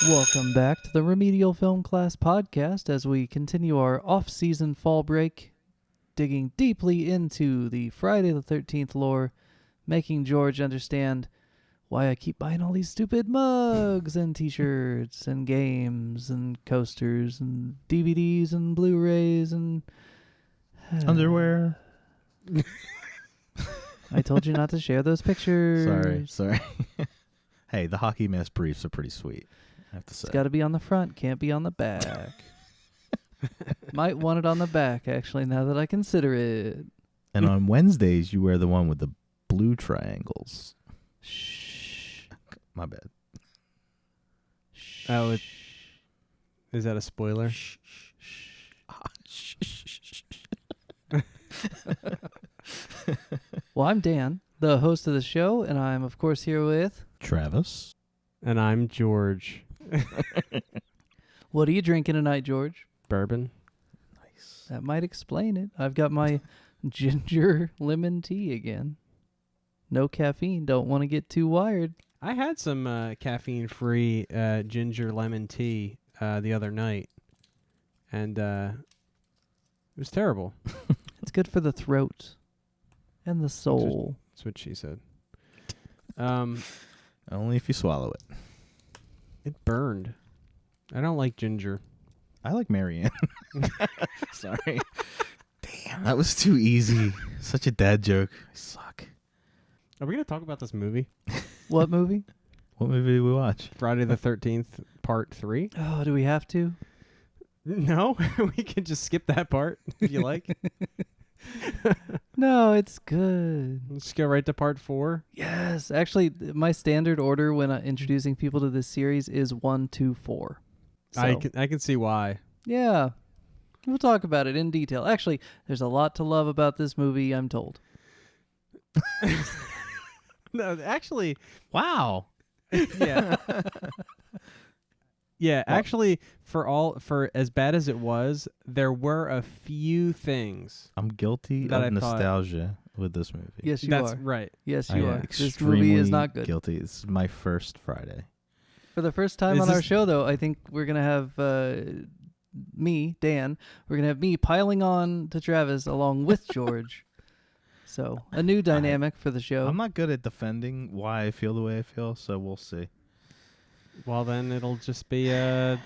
Welcome back to the Remedial Film Class podcast as we continue our off-season fall break, digging deeply into the Friday the 13th lore, making George understand why I keep buying all these stupid mugs and t-shirts and games and coasters and DVDs and Blu-rays and... underwear. I told you not to share those pictures. Sorry. Hey, the hockey mask briefs are pretty sweet, I have to say. It's got to be on the front, can't be on the back. Might want it on the back, actually, now that I consider it. And on Wednesdays, you wear the one with the blue triangles. Shh. My bad. Oh, is that a spoiler? Well, I'm Dan, the host of the show, and I'm, of course, here with... Travis. And I'm George. What are you drinking tonight, George? Bourbon. Nice. That might explain it. I've got my ginger lemon tea again. No caffeine. Don't want to get too wired. I had some caffeine-free ginger lemon tea the other night, and it was terrible. It's good for the throat and the soul. That's what she said. Only if you swallow it. It burned. I don't like ginger. I like Marianne. Sorry. Damn, that was too easy. Such a dad joke. I suck. Are we going to talk about this movie? What movie? What movie did we watch? Friday the 13th, Part 3? Oh, do we have to? No, we can just skip that part if you like. No, it's good. Let's go right to Part 4. Yes. Actually, my standard order when introducing people to this series is 1, 2, 4. So, I can see why. yeah. We'll talk about it in detail. Actually, there's a lot to love about this movie, I'm told. No, actually, Wow. yeah. Yeah, actually, for as bad as it was, there were a few things. I'm guilty That of I thought- nostalgia with this movie. Yes, you That's are. right. Yes, I you am are. This extremely movie is not good. guilty. It's my first Friday. For the first time Is on our this- show, though, I think we're going to have me, Dan, we're going to have me piling on to Travis along with George. So, a new dynamic for the show. I'm not good at defending why I feel the way I feel, so we'll see. Well, then it'll just be a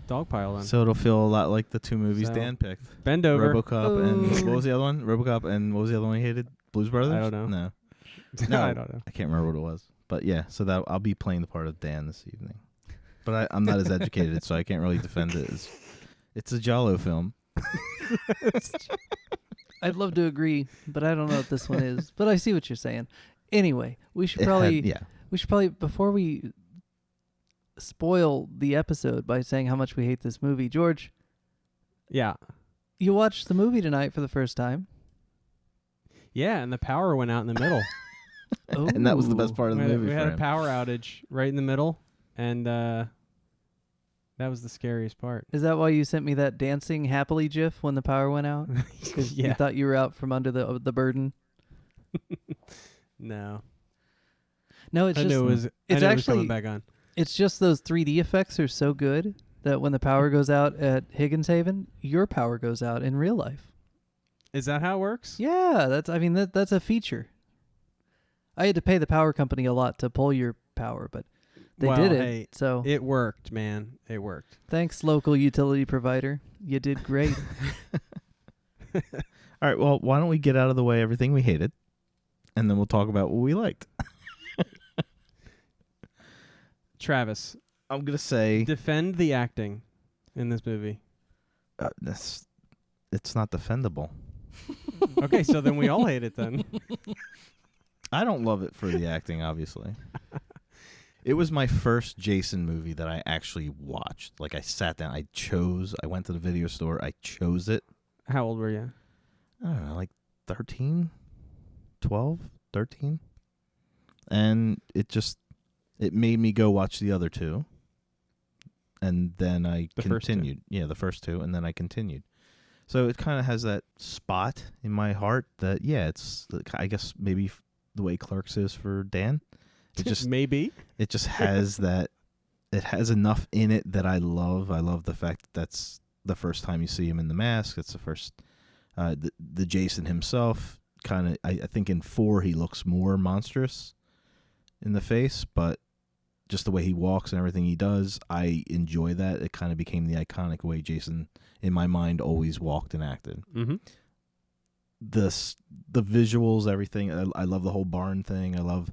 dog pile then. So it'll feel a lot like the two movies So- Dan picked. Bend over. RoboCop and Ooh. what was the other one? RoboCop and what was the other one he hated? Blues Brothers? I don't know. No. No. I don't know. I can't remember what it was. But yeah, so that I'll be playing the part of Dan this evening. But I'm not as educated, so I can't really defend it. It's a Giallo film. I'd love to agree, but I don't know what this one is. But I see what you're saying. Anyway, we should It had- probably yeah. before we spoil the episode by saying how much we hate this movie, George, Yeah. you watched the movie tonight for the first time. Yeah, and the power went out in the middle. And that was the best Ooh. part of the movie We for had a him. power outage right in the middle, and that was the scariest part. Is that why you sent me that dancing happily gif when the power went out? Because you Yeah. thought you were out from under the burden. No. No, it's I just knew it was. it's I knew it was actually- coming back on. it's just those 3D effects are so good that when the power goes out at Higgins Haven, your power goes out in real life. Is that how it works? Yeah, that's a feature. I had to pay the power company a lot to pull your power, but they Well, did it. hey, So It worked, man. It worked. thanks, local utility provider. You did great. All right, well, why don't we get out of the way everything we hated, and then we'll talk about what we liked. Travis, I'm going to say defend the acting in this movie. it's not defendable. Okay, so then we all hate it then. I don't love it for the acting, obviously. It was my first Jason movie that I actually watched. Like, I sat down, I went to the video store, I chose it. How old were you? I don't know, like 13, 12, 13. And it made me go watch the other two. And then I The first two. continued. Yeah, the first two, and then I continued. So it kind of has that spot in my heart that, yeah, it's, I guess, maybe the way Clerks is for Dan. It just Maybe. It just has that it has enough in it that I love. I love the fact that that's the first time you see him in the mask. It's the first, the Jason himself. Kind of, I think in 4 he looks more monstrous in the face, but just the way he walks and everything he does, I enjoy that. It kind of became the iconic way Jason, in my mind, always walked and acted. Mm-hmm. The visuals, everything. I love the whole barn thing. I love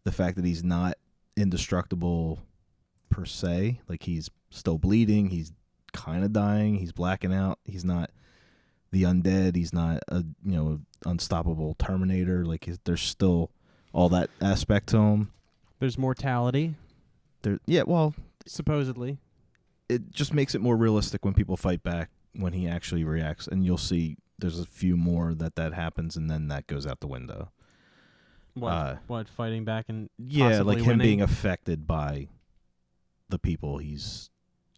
the fact that he's not indestructible per se. Like, he's still bleeding. He's kind of dying. He's blacking out. He's not the undead. He's not a unstoppable Terminator. Like, there's still all that aspect to him. There's mortality. Supposedly. It just makes it more realistic when people fight back, when he actually reacts, and you'll see there's a few more that happens, and then that goes out the window. What fighting back and like him winning? being affected by the people he's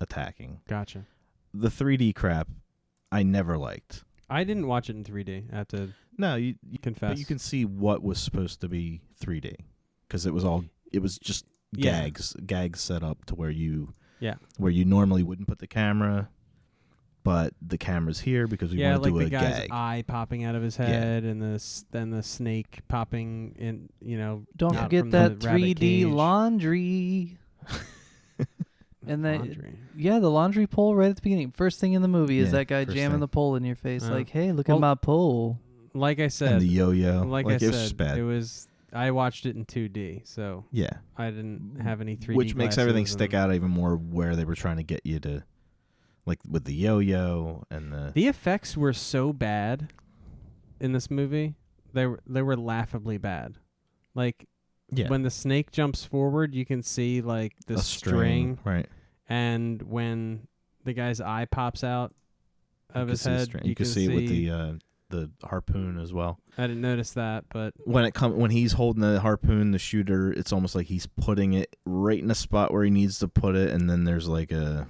attacking. Gotcha. The 3D crap, I never liked. I didn't watch it in 3D. I have to you confess. But you can see what was supposed to be 3D because it was just gags set up to where you normally wouldn't put the camera, but the camera's here because we want to do a gag. Yeah, like the guy's eye popping out of his head and the snake popping in, Don't forget that 3D laundry. And the laundry pole right at the beginning. First thing in the movie is that guy jamming the pole in your face, like, "Hey, look at my pole." Like I said, and the yo-yo. Like I it was said, bad. it was. I watched it in 2D, so I didn't have any 3D. Which makes everything stick out even more. Where they were trying to get you to, like with the yo-yo and the effects were so bad in this movie. They were laughably bad. Like. Yeah. When the snake jumps forward, you can see like the string, right? And when the guy's eye pops out of his head, you can see it with the harpoon as well. I didn't notice that, but when he's holding the harpoon, the shooter, it's almost like he's putting it right in the spot where he needs to put it, and then there's like a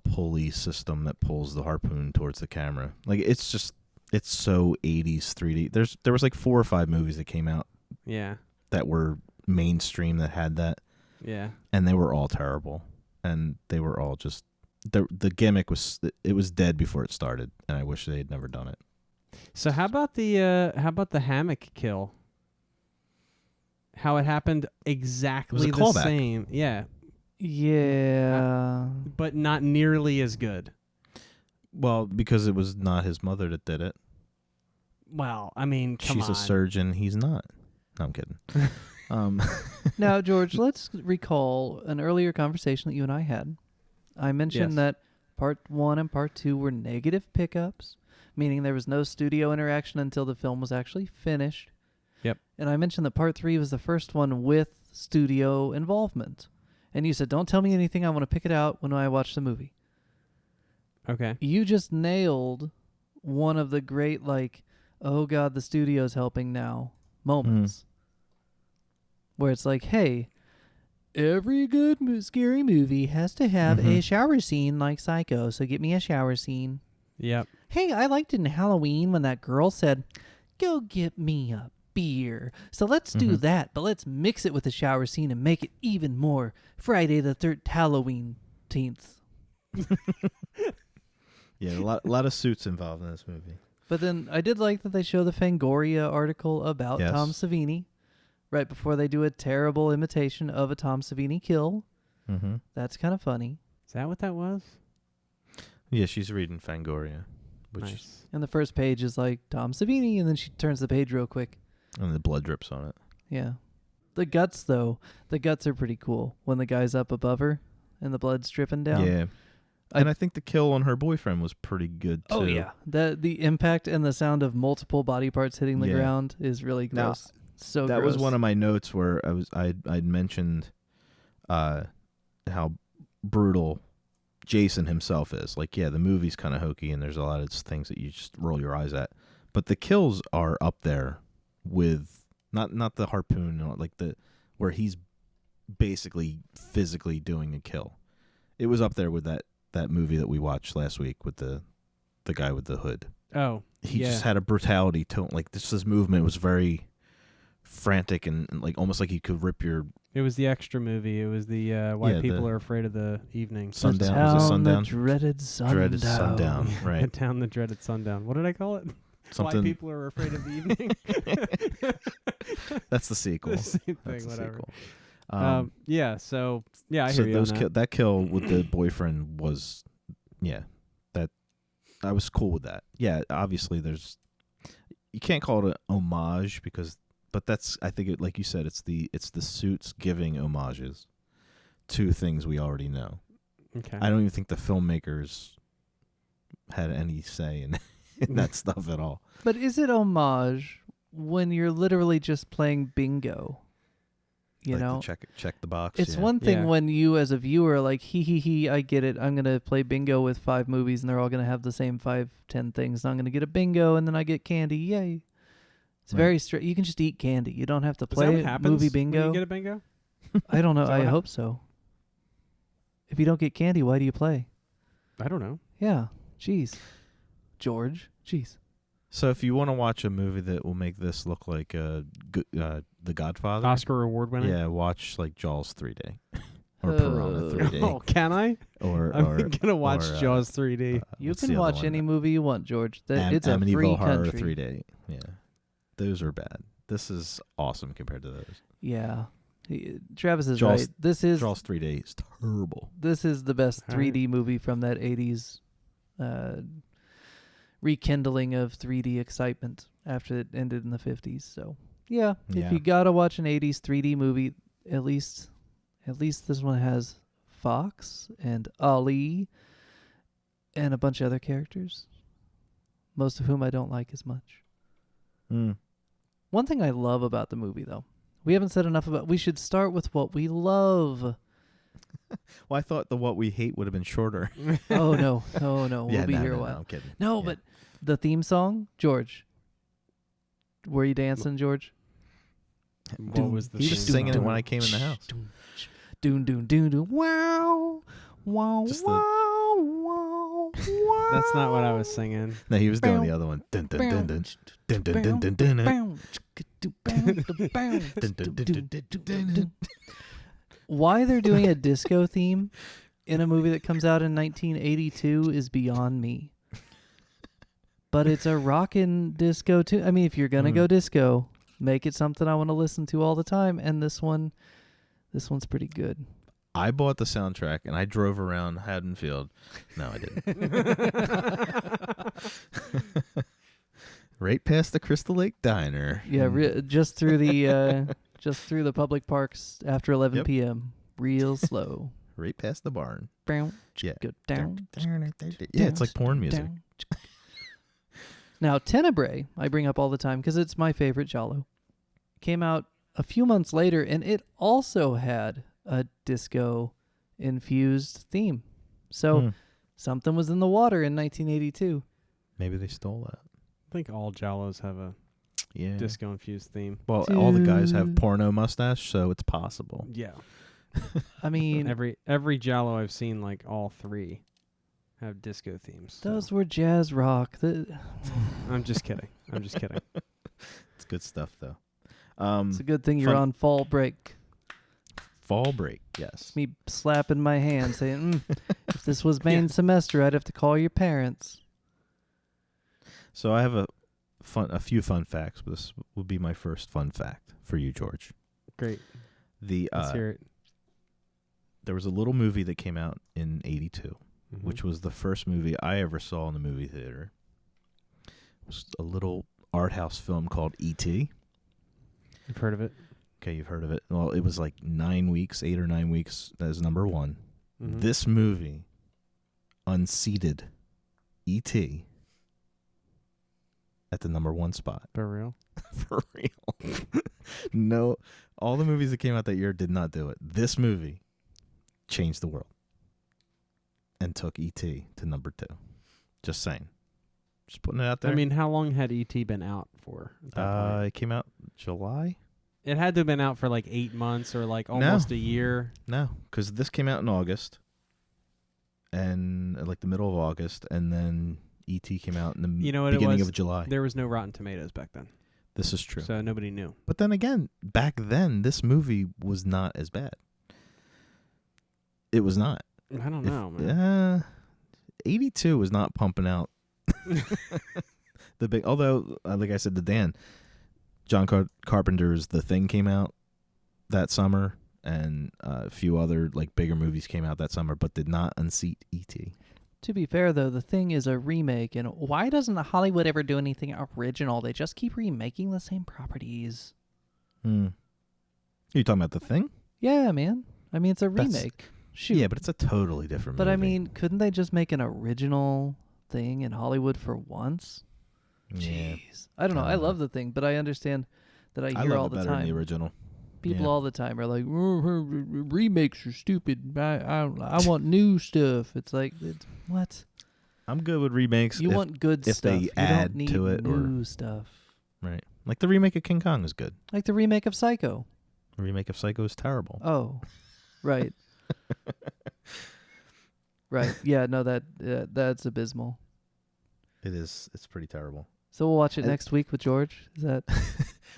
pulley system that pulls the harpoon towards the camera. Like it's so 80s 3D. There was like 4 or 5 movies that came out. Yeah. That were mainstream that had that. Yeah. And they were all terrible. And they were all just the gimmick was dead before it started, and I wish they had never done it. So how about the hammock kill? How it happened exactly the same. Yeah. Yeah. But not nearly as good. Well, because it was not his mother that did it. Well, I mean, come on. She's a surgeon, he's not. No, I'm kidding. Now, George, let's recall an earlier conversation that you and I had. I mentioned that Part 1 and Part 2 were negative pickups, meaning there was no studio interaction until the film was actually finished. Yep. And I mentioned that Part 3 was the first one with studio involvement. And you said, don't tell me anything. I want to pick it out when I watch the movie. Okay. You just nailed one of the great, like, oh, God, the studio's helping now moments. Where it's like, hey, every good scary movie has to have a shower scene like Psycho, so get me a shower scene. Yep. Hey, I liked it in Halloween when that girl said, go get me a beer. So let's do that, but let's mix it with the shower scene and make it even more Friday the 3rd Halloween 10th. Yeah, a lot of suits involved in this movie. But then I did like that they show the Fangoria article about Tom Savini. Right before they do a terrible imitation of a Tom Savini kill. Mm-hmm. That's kind of funny. Is that what that was? Yeah, she's reading Fangoria. Nice. And the first page is like Tom Savini, and then she turns the page real quick. And the blood drips on it. Yeah. The guts, though. The guts are pretty cool when the guy's up above her and the blood's dripping down. Yeah. And I think the kill on her boyfriend was pretty good, too. Oh, yeah. The impact and the sound of multiple body parts hitting the ground is really gross. So that gross. was one of my notes where I'd mentioned how brutal Jason himself is. Like, yeah, the movie's kind of hokey and there's a lot of things that you just roll your eyes at, but the kills are up there with not the harpoon, like where he's basically physically doing a kill. It was up there with that movie that we watched last week with the guy with the hood. Oh, he just had a brutality to him. Like his movement was very frantic and like almost like you could rip your It was the extra movie. It was the why Yeah, people the are afraid of the evening. sundown. Town, Was it sundown? The dreaded sundown. Dreaded sundown, right? Town, the dreaded sundown. What did I call it? Something. Why people are afraid of the evening. That's the sequel. The same thing, That's the whatever. sequel. Yeah. So yeah, I so hear you on those that. that kill with the boyfriend was, yeah, that I was cool with that. Yeah, obviously you can't call it an homage but that's I think like you said, it's the suits giving homages to things we already know. Okay. I don't even think the filmmakers had any say in that stuff at all. But is it homage when you're literally just playing bingo? You like know, check the box. it's yeah. one thing Yeah. when you as a viewer are like, he, I get it. I'm going to play bingo with 5 movies and they're all going to have the same 5-10 things. And I'm going to get a bingo and then I get candy. Yay. It's Right. very straight. You can just eat candy. You don't have to Is that play what happens movie when bingo. you get a bingo? I don't know. Is that I what hope so. If you don't get candy, why do you play? I don't know. Yeah. Jeez. George. Jeez. So if you want to watch a movie that will make this look like The Godfather, Oscar award winner. yeah, watch like Jaws 3D or Piranha 3D, Oh, can I? or I'm gonna watch or, Jaws 3D. You what's the can other watch one? any movie you want, George. It's a Amityville free Horror country. 3D. Yeah, those are bad. This is awesome compared to those. Yeah. Travis is Jaws- right. This is Jaws 3D is terrible. This is the best All right. 3D movie from that 80s rekindling of 3D excitement after it ended in the 50s. So, yeah, Yeah. if you got to watch an 80s 3D movie, at least this one has Fox and Ali and a bunch of other characters, most of whom I don't like as much. One thing I love about the movie, though, we haven't said enough about. We should start with what we love. Well, I thought the what we hate would have been shorter. Oh no, Yeah, we'll be no, here no, a no, while. I'm kidding. No, Yeah. but the theme song, George. Were you dancing, George? What was the He was theme singing it song? when I came in the house. Doon doon doon doon. Wow, wow, Just the- wow, wow, wow. That's not what I was singing. No, he was doing the other one. Dun, dun, dun, dun. Dun, dun, dun, dun, dun, dun. Dun, dun, dun, dun, dun, dun, dun. Why they're doing a disco theme in a movie that comes out in 1982 is beyond me. But it's a rockin' disco too. I mean, if you're gonna go disco, make it something I want to listen to all the time. And this one's pretty good. I bought the soundtrack and I drove around Haddonfield. No, I didn't. Right past the Crystal Lake Diner. Yeah, just through the public parks after 11 Yep. p.m. Real slow. Right past the barn. Bow, Yeah. go down. Yeah, it's like porn music. Down. Now, Tenebrae, I bring up all the time because it's my favorite Giallo. Came out a few months later, and it also had a disco-infused theme. So something was in the water in 1982. Maybe they stole that. I think all Jollos have a Yeah. disco-infused theme. Well, all the guys have porno mustache, so it's possible. Yeah. I mean, Every Jollo I've seen, like all 3, have disco themes. so- those were jazz rock. I'm just kidding. It's good stuff, though. It's a good thing you're fun- on fall break. Fall break, yes. Me slapping my hand saying, if this was main semester, I'd have to call your parents. So I have a few fun facts, but this will be my first fun fact for you, George. Great. The Let's hear it. there was a little movie that came out in '82, Mhm. which was the first movie I ever saw in the movie theater. It was a little art house film called E.T. You've heard of it? Okay, you've heard of it. Well, it was like 8 or 9 weeks as number 1. Mhm. This movie unseated E.T. at the number 1 spot. For real? For real. No, all the movies that came out that year did not do it. This movie changed the world and took E.T. to number 2. Just saying. Just putting it out there. I mean, how long had E.T. been out for? At that point? it came out July? It had to have been out for like 8 months or like almost a year. No, because this came out in August, and like the middle of August, and then E.T. came out in the You know what it beginning was? of July. There was no Rotten Tomatoes back then. This is true. So nobody knew. But then again, back then, this movie was not as bad. It was not. I don't know, man. 82 was not pumping out the big. Although, like I said to Dan, John Carpenter's The Thing came out that summer, and a few other like bigger movies came out that summer, but did not unseat E.T. To be fair, though, The Thing is a remake, and why doesn't Hollywood ever do anything original? They just keep remaking the same properties. You talking about The Thing? Yeah, man. I mean, it's a remake. Shoot. Yeah, but it's a totally different movie. But I mean, couldn't they just make an original thing in Hollywood for once? Yeah. Jeez. I don't know. I love The Thing, but I understand that I hear love all it the better time. than the original. People all the time are like, remakes are stupid. I want new stuff. It's like, what? I'm good with remakes. You want good if stuff. they you add don't need to it new stuff. Right. Like the remake of King Kong is good. Like the remake of Psycho. The remake of Psycho is terrible. Oh, right. Right. Yeah, no, that's abysmal. It is. It's pretty terrible. So we'll watch it next week with George. Is that?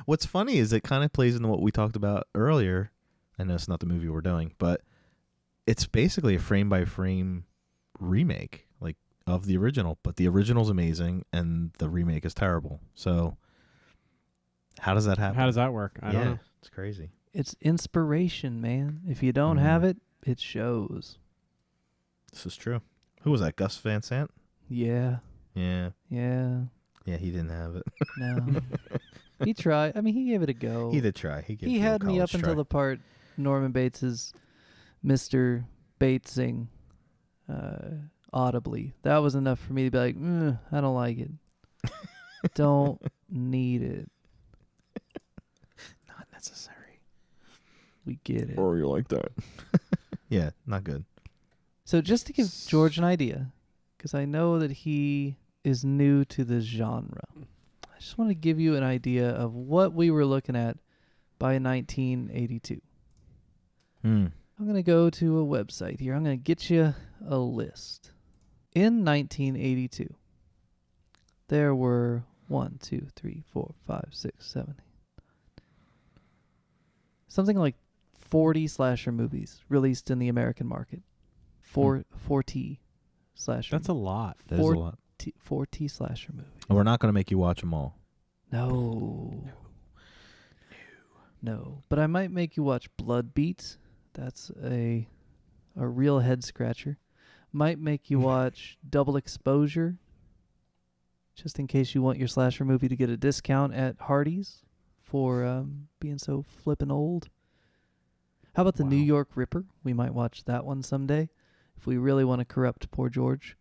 What's funny is it kind of plays into what we talked about earlier. I know it's not the movie we're doing, but it's basically a frame-by-frame remake, like of the original. But the original's amazing, and the remake is terrible. So, how does that happen? How does that work? I don't know. It's crazy. It's inspiration, man. If you don't have it, it shows. This is true. Who was that? Gus Van Sant? Yeah. Yeah. Yeah. Yeah, he didn't have it. No. He tried. I mean, he gave it a go. He did try. He had me up until the part Norman Bates's Mr. Batesing audibly. That was enough for me to be like, I don't like it. Don't need it. Not necessary. We get it. Or you like that. Yeah, not good. So just to give George an idea, because I know that he is new to this genre, I just want to give you an idea of what we were looking at by 1982. I'm going to go to a website here. I'm going to get you a list. In 1982, there were 1, 2, 3, 4, 5, 6, 7, 8, something like 40 slasher movies released in the American market. 40 slasher. That's a lot. That is a lot. 40 slasher movies. And we're not going to make you watch them all. No. But I might make you watch Blood Beats. That's a real head scratcher. Might make you watch Double Exposure, just in case you want your slasher movie to get a discount at Hardee's for being so flippin' old. How about the New York Ripper? We might watch that one someday if we really want to corrupt poor George.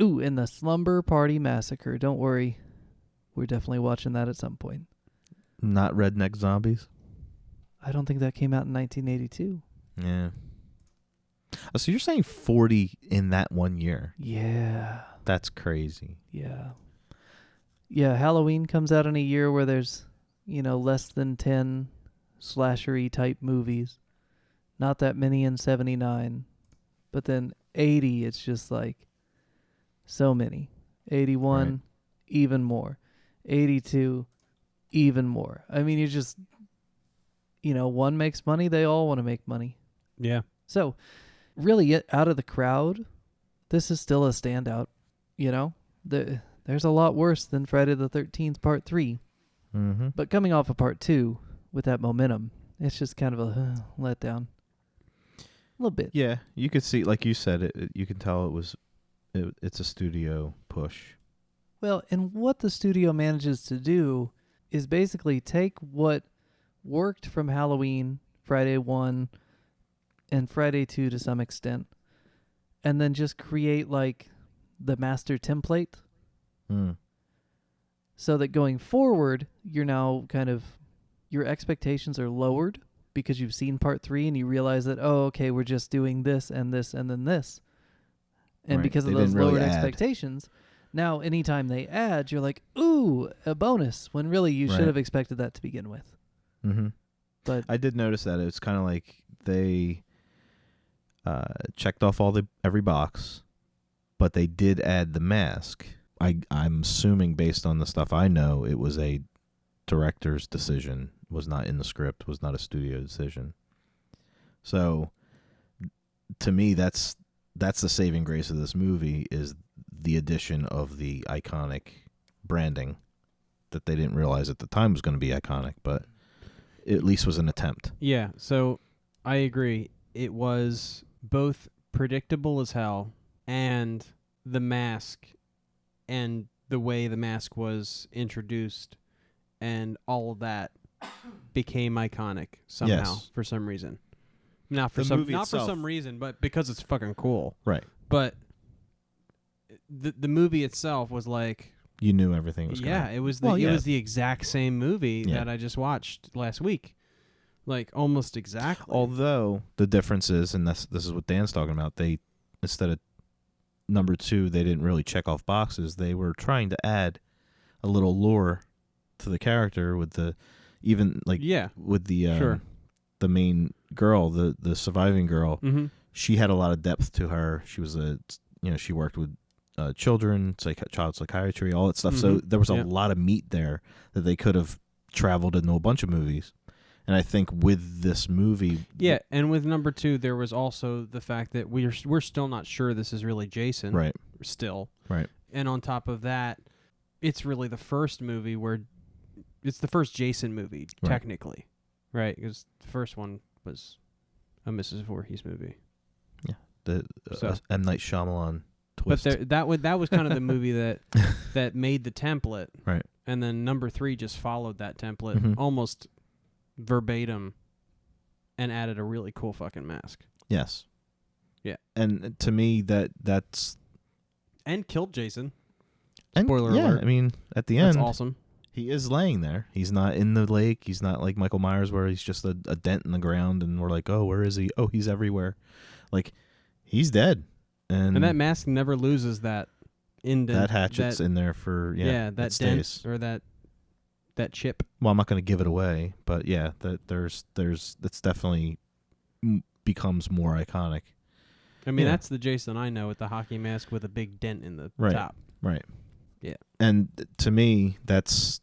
Ooh, and the Slumber Party Massacre. Don't worry. We're definitely watching that at some point. Not Redneck Zombies? I don't think that came out in 1982. Yeah. Oh, so you're saying 40 in that 1 year? Yeah. That's crazy. Yeah. Yeah, Halloween comes out in a year where there's, less than 10 slashery type movies. Not that many in 79. But then 80, it's just like so many. 81, right. Even more. 82, even more. I mean, you just, one makes money, they all want to make money. Yeah. So, really, out of the crowd, this is still a standout. There's a lot worse than Friday the 13th Part 3. Mm-hmm. But coming off of Part 2 with that momentum, it's just kind of a letdown. A little bit. Yeah, you could see, like you said, you can tell it's a studio push. Well, and what the studio manages to do is basically take what worked from Halloween, Friday 1, and Friday 2 to some extent, and then just create like the master template. So that going forward, you're now kind of, your expectations are lowered because you've seen Part 3 and you realize that, okay, we're just doing this and this and then this. And because of those lowered expectations, now anytime they add, you're like, ooh, a bonus, when really you should have expected that to begin with. Mm-hmm. But I did notice that. It's kind of like they checked off every box, but they did add the mask. I'm assuming based on the stuff I know, it was a director's decision, was not in the script, was not a studio decision. So to me, that's the saving grace of this movie, is the addition of the iconic branding that they didn't realize at the time was going to be iconic, but it at least was an attempt. Yeah, so I agree. It was both predictable as hell, and the mask and the way the mask was introduced and all of that became iconic somehow. Yes. For some reason. Not for The some reason, but because it's fucking cool. Right. But the movie itself was like, You knew everything was yeah, going it was Well, it yeah. was the exact same movie Yeah. that I just watched last week. Like almost exactly. Although the difference is, and this is what Dan's talking about, they, instead of number 2, they didn't really check off boxes. They were trying to add a little lore to the character with the, even like with the Sure. the main girl, the surviving girl. Mm-hmm. She had a lot of depth to her. She was she worked with children, child psychiatry, all that stuff. So there was a lot of meat there that they could have traveled into a bunch of movies. And I think with this movie, Yeah, and with number 2, there was also the fact that we're still not sure this is really Jason. right, Still. right, And on top of that, it's really the first movie where it's the first Jason movie, Right. technically. Right? Because the first one was a Mrs. Voorhees movie. the So- M. Night Shyamalan But twist. that was kind of the movie that made the template. Right. And then number 3 just followed that template Mhm. almost verbatim and added a really cool fucking mask. Yes. Yeah. And to me, that's And killed Jason. and Spoiler yeah, alert. I mean, at the That's end, awesome. he is laying there. He's not in the lake. He's not like Michael Myers, where he's just a dent in the ground, and we're like, oh, where is he? Oh, he's everywhere. Like, he's dead. And that mask never loses that indent. that hatchet's in there for that it dent stays. or that chip. Well, I'm not going to give it away, but yeah, that's definitely becomes more iconic. I mean, Yeah. that's the Jason I know with the hockey mask with a big dent in the Right. top. Right. Yeah. And to me, it's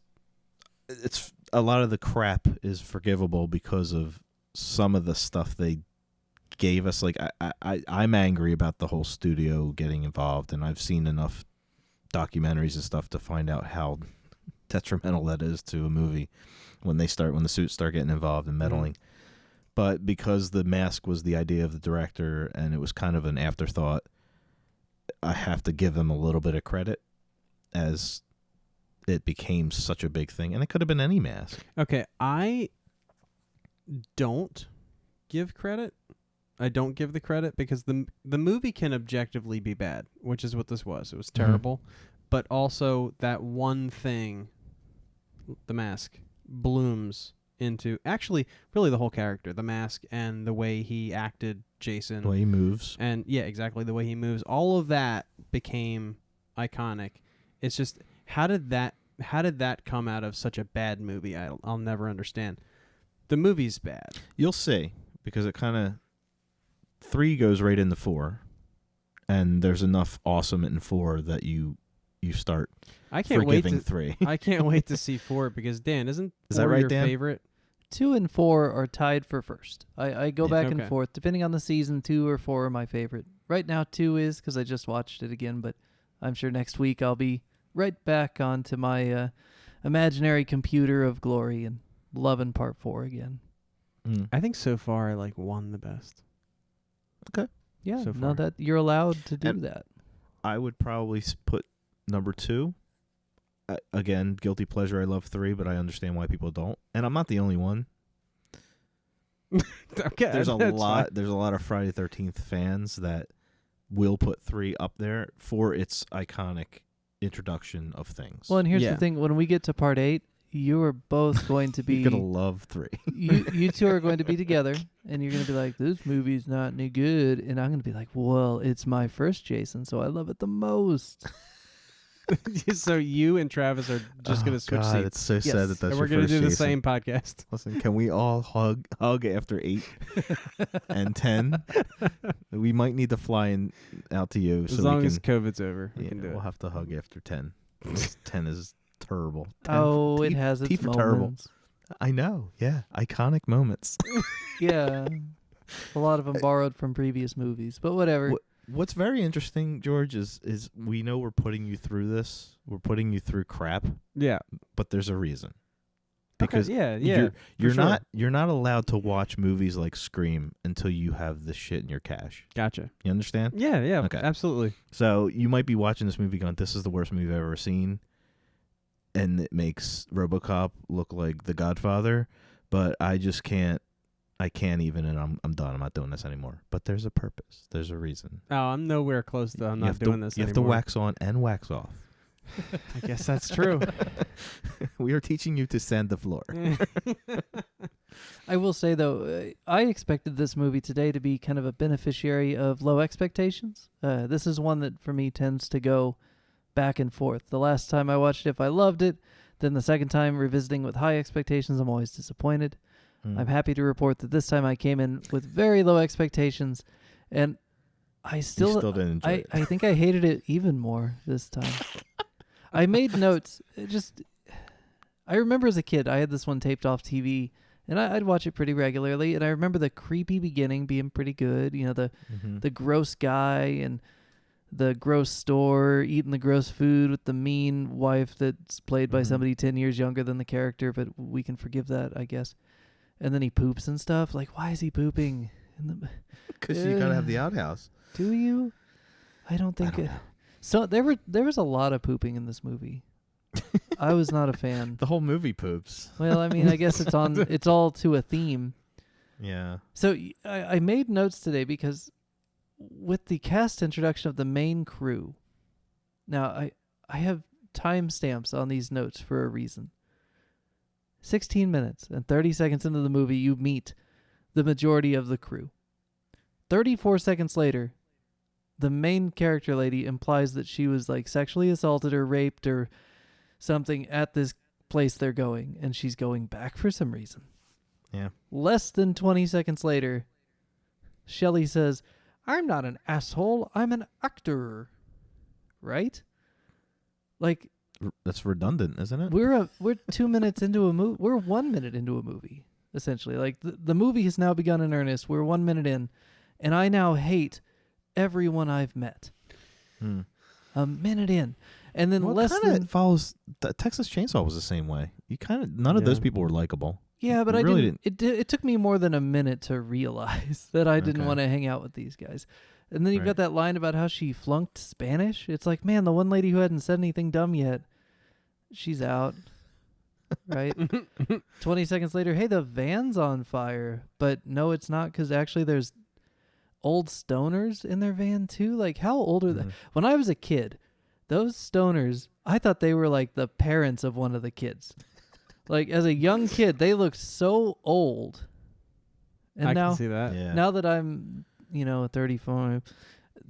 a lot of the crap is forgivable because of some of the stuff they gave us. Like I'm angry about the whole studio getting involved, and I've seen enough documentaries and stuff to find out how detrimental that is to a movie when the suits start getting involved and meddling. But because the mask was the idea of the director and it was kind of an afterthought, I have to give them a little bit of credit, as it became such a big thing. And it could have been any mask. Okay, I don't give credit. I don't give the credit because the movie can objectively be bad, which is what this was. It was terrible. But also that one thing, the mask, blooms into actually really the whole character, the mask and the way he acted Jason. The way he moves. And yeah, exactly, the way he moves. All of that became iconic. It's just how did that come out of such a bad movie? I'll never understand. The movie's bad. You'll see, because it kind of 3 goes right into 4, and there's enough awesome in 4 that you start I can't wait forgiving to 3. I can't wait to see 4 because Dan, isn't 4 Is that right, your Dan? favorite? 2 and 4 are tied for first. I go back and Okay. forth depending on the season. 2 or 4 are my favorite. Right now 2 is because I just watched it again, but I'm sure next week I'll be right back onto my imaginary computer of glory and loving part 4 again. I think so far I like 1 the best. Yeah, So now far. that you're allowed to do And- that. I would probably put number 2. Again, guilty pleasure. I love 3, but I understand why people don't. And I'm not the only one. Okay, There's a that's lot. fine. There's a lot of Friday the 13th fans that will put 3 up there for its iconic introduction of things. Well, and here's Yeah. the thing: when we get to part 8, you are both going to be You're gonna love 3. you two are going to be together, and you're going to be like, "This movie's not any good," and I'm going to be like, "Well, it's my first Jason, so I love it the most." So you and Travis are just going to switch seats. It's so Yes. sad that that's And we're your going to first do the Jason. same podcast. Listen, can we all hug after 8 and 10? We might need to fly out to you As so long we as can. COVID's over, we Yeah, can do we'll it. have to hug after 10. 10 is terrible. It teeth- has its teeth are terrible. moments. I know. Yeah, iconic moments. Yeah. A lot of them borrowed from previous movies, but whatever. What's very interesting, George, is we know we're putting you through this. We're putting you through crap, Yeah. but there's a reason. Okay, Because yeah. you're not allowed to watch movies like Scream until you have this shit in your cache. Gotcha. You understand? Yeah, Okay. absolutely. So you might be watching this movie going, "This is the worst movie I've ever seen," and it makes RoboCop look like The Godfather, but I just can't. I can't even, and I'm done. I'm not doing this anymore. But there's a purpose. There's a reason. Oh, I'm nowhere close to. I'm not doing this You have anymore. to wax on and wax off. I guess that's true. We are teaching you to sand the floor. I will say, though, I expected this movie today to be kind of a beneficiary of low expectations. This is one that, for me, tends to go back and forth. The last time I watched it, if I loved it, then the second time, revisiting with high expectations, I'm always disappointed. I'm happy to report that this time I came in with very low expectations, and I still didn't enjoy it. I think I hated it even more this time. I made notes. I remember as a kid, I had this one taped off TV, and I'd watch it pretty regularly, and I remember the creepy beginning being pretty good. You know, the gross guy and the gross store eating the gross food with the mean wife that's played by somebody 10 years younger than the character, but we can forgive that, I guess. And then he poops and stuff. Like, why is he pooping? Because you gotta have the outhouse. Do you? I don't think. So there was a lot of pooping in this movie. I was not a fan. The whole movie poops. Well, I mean, I guess it's all to a theme. Yeah. So I made notes today because with the cast introduction of the main crew, now I have timestamps on these notes for a reason. 16 minutes and 30 seconds into the movie, you meet the majority of the crew. 34 seconds later, the main character lady implies that she was like sexually assaulted or raped or something at this place they're going, and she's going back for some reason. Yeah. Less than 20 seconds later, Shelley says, "I'm not an asshole, I'm an actor." Right? Like, That's redundant, isn't it? we're 2 minutes into a movie. We're 1 minute into a movie, essentially. Like, the movie has now begun in earnest. We're 1 minute in, and I now hate everyone I've met. A minute in. And then it follows. The Texas Chainsaw was the same way. None of those people were likable. Yeah, but You I really didn't. It took me more than a minute to realize that I didn't Okay. want to hang out with these guys. And then you've Right. got that line about how she flunked Spanish. It's like, man, the one lady who hadn't said anything dumb yet, she's out. Right? 20 seconds later, hey, the van's on fire. But no, it's not, because actually there's old stoners in their van too. Like, how old are they? When I was a kid, those stoners, I thought they were like the parents of one of the kids. Like, as a young kid, they looked so old. And I now, can see that. Yeah. now that I'm, 35,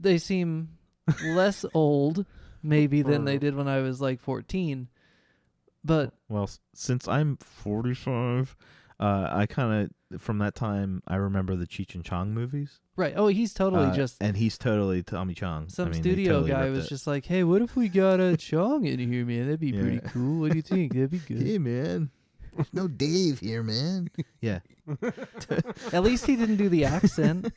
they seem less old maybe than they did when I was like 14. But Well, since I'm 45, I kind of, from that time, I remember the Cheech and Chong movies. right. Oh, he's totally And he's totally Tommy Chong. some they studio totally guy ripped was it. just like, hey, what if we got a Chong in here, man? That'd be pretty Yeah. cool. What do you think? That'd be good. Hey, man. There's no Dave here, man. Yeah. At least he didn't do the accent.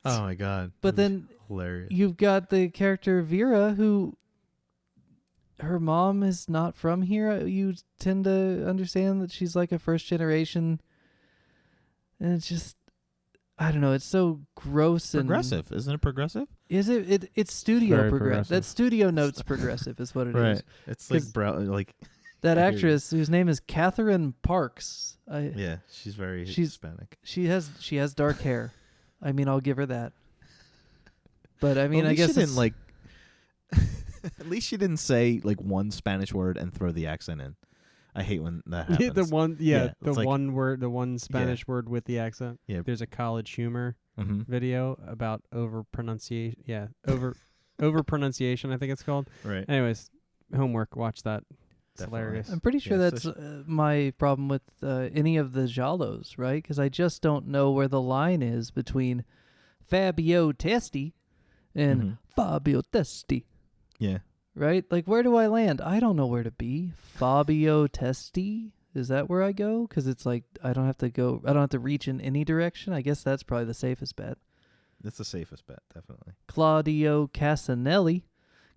Oh, my God. But That was then hilarious. you've got the character Vera, who her mom is not from here. You tend to understand that she's like a first generation. And it's just, I don't know. It's so gross and Progressive. Isn't it progressive? Is it? It's studio Very progressive. progressive. That studio notes progressive is what it is. It's like 'Cause- that That I hear you. actress whose name is Catherine Parks. Yeah, she's very She's- Hispanic. She has dark hair. I mean, I'll give her that. But I mean, Well, I at least guess she didn't it's- like. At least she didn't say like one Spanish word and throw the accent in. I hate when that happens. the one, Yeah, the it's like- one word, the one Spanish word with the accent. Yeah. There's a College Humor Mm-hmm. video about over pronunciation. Yeah, over pronunciation. I think it's called. Right. Anyways, homework. Watch that. It's Definitely. hilarious. I'm pretty sure Yeah, that's so my problem with any of the Giallos, right? Because I just don't know where the line is between Fabio Testi and Mhm. Fabio Testi. Yeah. right? Like, where do I land? I don't know where to be. Fabio Testi? Is that where I go? Because it's like I don't have to reach in any direction. I guess that's probably the safest bet. That's the safest bet, definitely. Claudio Casanelli.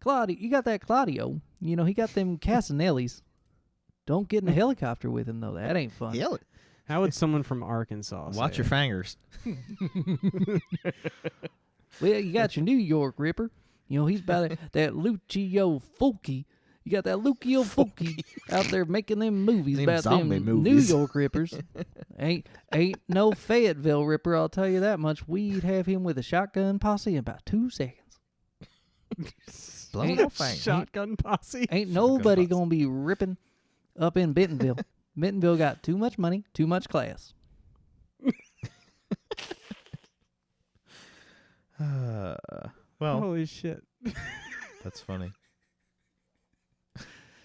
Claudio, you got that Claudio. You know, he got them Casanellis. Don't get in a helicopter with him, though. That ain't fun. How would someone from Arkansas Watch say your it? fingers. Well, you got your New York Ripper. You know, he's about that Lucio Fulci. You got that Lucio Fulci out there making them movies Them about zombie them movies. New York Rippers. ain't no Fayetteville Ripper, I'll tell you that much. We'd have him with a shotgun posse in about 2 seconds. Blown off fang. Shotgun posse. Ain't nobody posse. gonna be ripping up in Bentonville. Bentonville got too much money, too much class. Well, Holy shit. that's funny.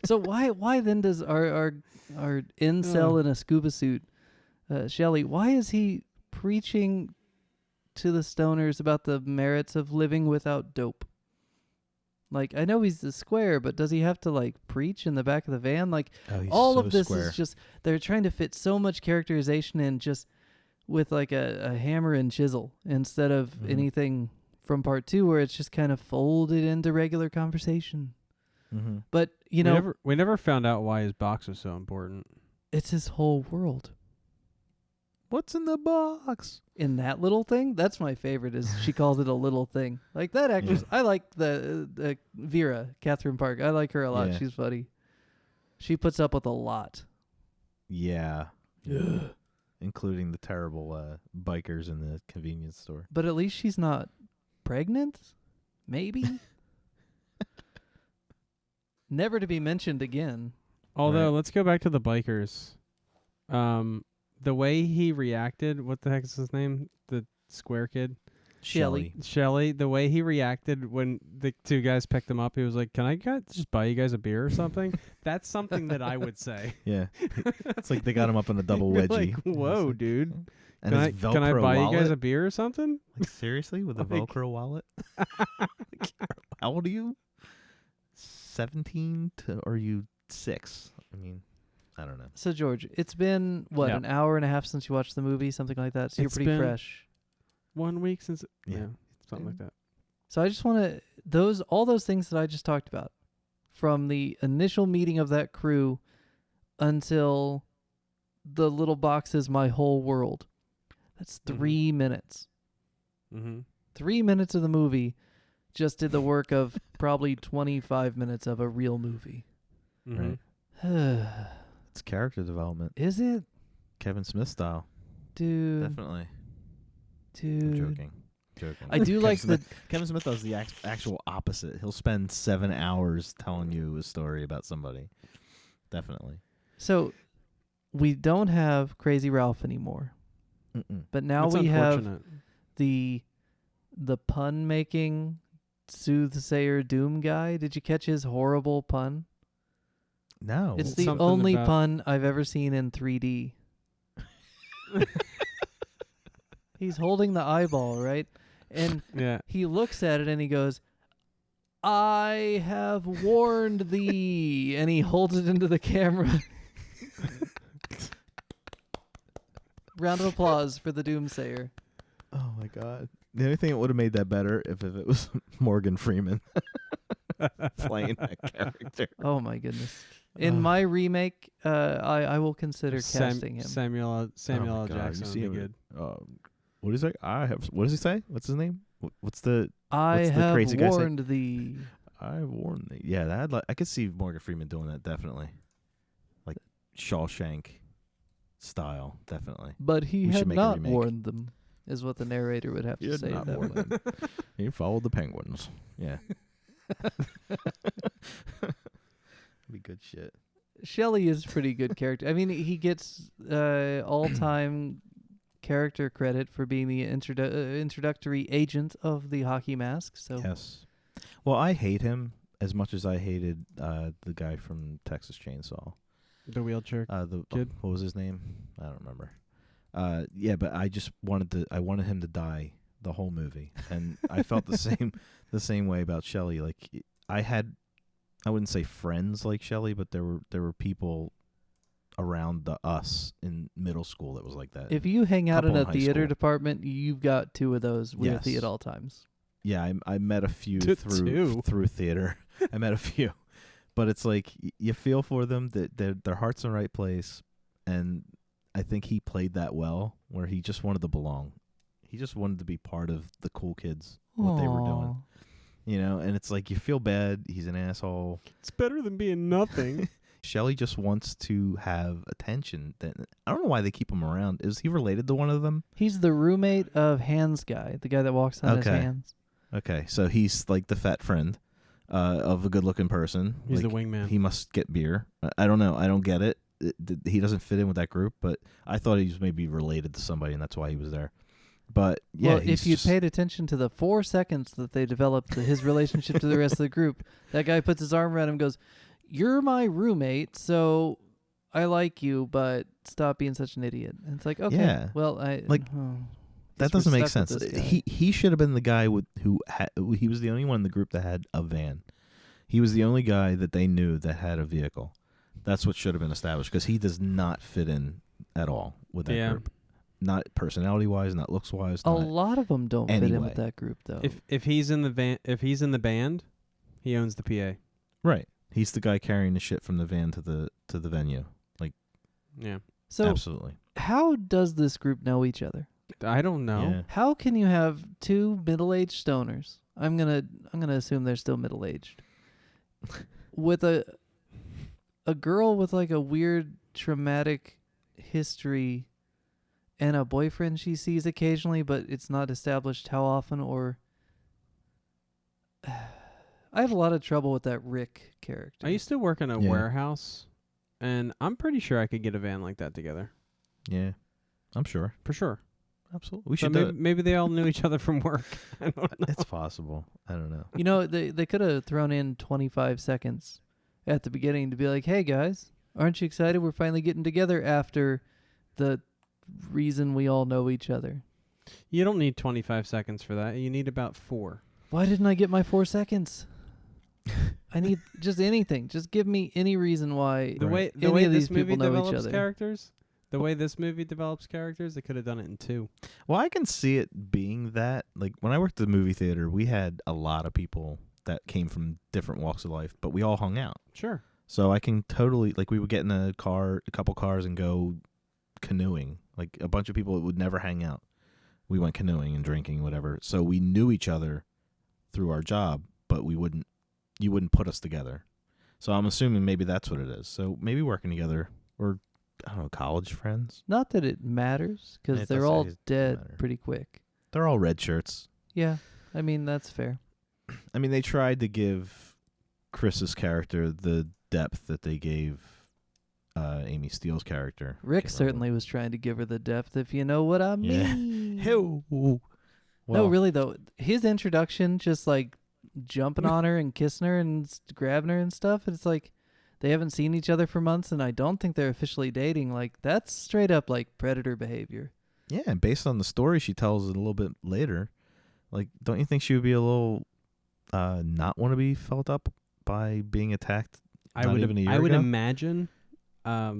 So why then does our incel in a scuba suit, Shelley, why is he preaching to the stoners about the merits of living without dope? Like, I know he's the square, but does he have to like preach in the back of the van? Like, Oh, he's all so of this square. is just they're trying to fit so much characterization in just with like a hammer and chisel instead of Mhm. anything from part 2 where it's just kind of folded into regular conversation. Mm-hmm. But you know, we never found out why his box was so important. it's his whole world. What's in the box? In that little thing, that's my favorite. Is she calls it a little thing? Like that actress, I like the Vera Catherine Park. I like her a lot. Yeah. She's funny. She puts up with a lot. Yeah. Including the terrible bikers in the convenience store. But at least she's not pregnant. Maybe. Never to be mentioned again. Although, Right. let's go back to the bikers. The way he reacted, what the heck is his name? The square kid? Shelley. Shelly. The way he reacted when the 2 guys picked him up, he was like, "Can I just buy you guys a beer or something?" That's something that I would say. Yeah. It's like they got him up in a double You're wedgie. like, whoa, dude. And Can his I Velcro can I buy wallet? you guys a beer or something? Like, seriously? With a Like- Velcro wallet? How old are you? 17 to, or are you 6? I mean, I don't know. So George, it's been Yeah. an hour and a half since you watched the movie, something like that. So you're It's pretty been- fresh. 1 week since. Yeah. Something like that. So I just want to all those things that I just talked about, from the initial meeting of that crew until the little box is my whole world. That's 3 minutes. Mm-hmm. 3 minutes of the movie just did the work of probably 25 minutes of a real movie. Mm-hmm. Right. It's character development. Is it? Kevin Smith style. Dude. Definitely. Dude. I'm joking. I do like the Kevin Smith does the actual opposite. He'll spend 7 hours telling you a story about somebody. Definitely. So we don't have Crazy Ralph anymore. Mm-mm. But now It's we have unfortunate. the pun making soothsayer doom guy. Did you catch his horrible pun? No. It's the Something only about- pun I've ever seen in 3D. He's holding the eyeball, right? And Yeah. he looks at it and he goes, "I have warned thee." And he holds it into the camera. Round of applause for the doomsayer. Oh my God. The only thing that would have made that better if it was Morgan Freeman playing that character. Oh my goodness. In my remake, I will consider casting him. Samuel Oh L. my God, Jackson you would see be him- good. What is it? What does he say? What's his name? What's the? I what's the have crazy guy say? warned thee. I warned thee. Yeah, I could see Morgan Freeman doing that definitely, like Shawshank style, definitely. But he We should had make a not remake. warned them, is what the narrator would have He to had say. not at that warned point. He followed the penguins. Yeah. Be good shit. Shelley is a pretty good character. I mean, he gets all-time character credit for being the introductory agent of the hockey mask. So Yes. Well, I hate him as much as I hated the guy from Texas Chainsaw. The wheelchair. The Kid? What was his name? I don't remember. Yeah, but I just wanted him to die the whole movie, and I felt the same way about Shelley. Like I had I wouldn't say friends like Shelley, but there were people around us in middle school that was like that. If you hang out in Couple a in high theater school. department, you've got two of those with you Yes. at all times. Yeah, I met a few Two. through theater. I met a few, but it's like you feel for them that their heart's in the right place, and I think he played that well, where he just wanted to belong. He just wanted to be part of the cool kids, what they were doing. Aw. And it's like you feel bad. He's an asshole. It's better than being nothing. Shelley just wants to have attention. I don't know why they keep him around. Is he related to one of them? He's the roommate of Hands guy, the guy that walks on his Okay. hands. Okay, so he's like the fat friend of a good-looking person. He's Like, the wingman. He must get beer. I don't know. I don't get it. He doesn't fit in with that group, but I thought he was maybe related to somebody, and that's why he was there. But yeah, Well, if you paid attention to the 4 seconds that they developed his relationship to the rest of the group, that guy puts his arm around him and goes, "You're my roommate, so I like you, but stop being such an idiot." And it's like, okay, Yeah. well, That guess we're doesn't make stuck sense. with this guy. He should have been the guy he was the only one in the group that had a van. He was the only guy that they knew that had a vehicle. That's what should have been established, because he does not fit in at all with that group. Not personality-wise, not looks-wise. A lot of them don't fit in Anyway. with that group, though. If he's in the band, he owns the PA. Right. He's the guy carrying the shit from the van to the venue. Yeah. So Absolutely. how does this group know each other? I don't know. Yeah. How can you have two middle-aged stoners? I'm gonna assume they're still middle-aged. With a girl with like a weird traumatic history and a boyfriend she sees occasionally, but it's not established how often, or I have a lot of trouble with that Rick character. I used to work in a Yeah. warehouse, and I'm pretty sure I could get a van like that together. Yeah. I'm sure. For sure. Absolutely. We So should do maybe it. they all knew each other from work. I don't know. It's possible. I don't know. You know, they could have thrown in 25 seconds at the beginning to be like, "Hey guys, aren't you excited? We're finally getting together after the reason we all know each other." You don't need 25 seconds for that. You need about 4. Why didn't I get my 4 seconds? I need just anything. Just give me any reason why The way any way of this these people movie know each develops other. characters, they could have done it in 2. Well, I can see it being that. Like, when I worked at the movie theater, we had a lot of people that came from different walks of life, but we all hung out. Sure. So I can totally, like, we would get in a couple cars and go canoeing. Like, a bunch of people that would never hang out. We went canoeing and drinking, whatever. So we knew each other through our job, but you wouldn't put us together. So I'm assuming maybe that's what it is. So maybe working together, or, I don't know, college friends. Not that it matters, because It they're doesn't- all it doesn't dead matter. pretty quick. They're all red shirts. Yeah, I mean, that's fair. I mean, they tried to give Chris's character the depth that they gave Amy Steele's character. Rick Can't certainly was trying to give her the depth, if you know what I Yeah. mean. remember. No, Well, really, though. His introduction, just like jumping on her and kissing her and grabbing her and stuff, it's like they haven't seen each other for months, and I don't think they're officially dating. Like, that's straight up like predator behavior. Yeah, and based on the story she tells a little bit later, like, don't you think she would be a little not want to be felt up by being attacked? I Not would even a year I would ago? imagine. Yeah,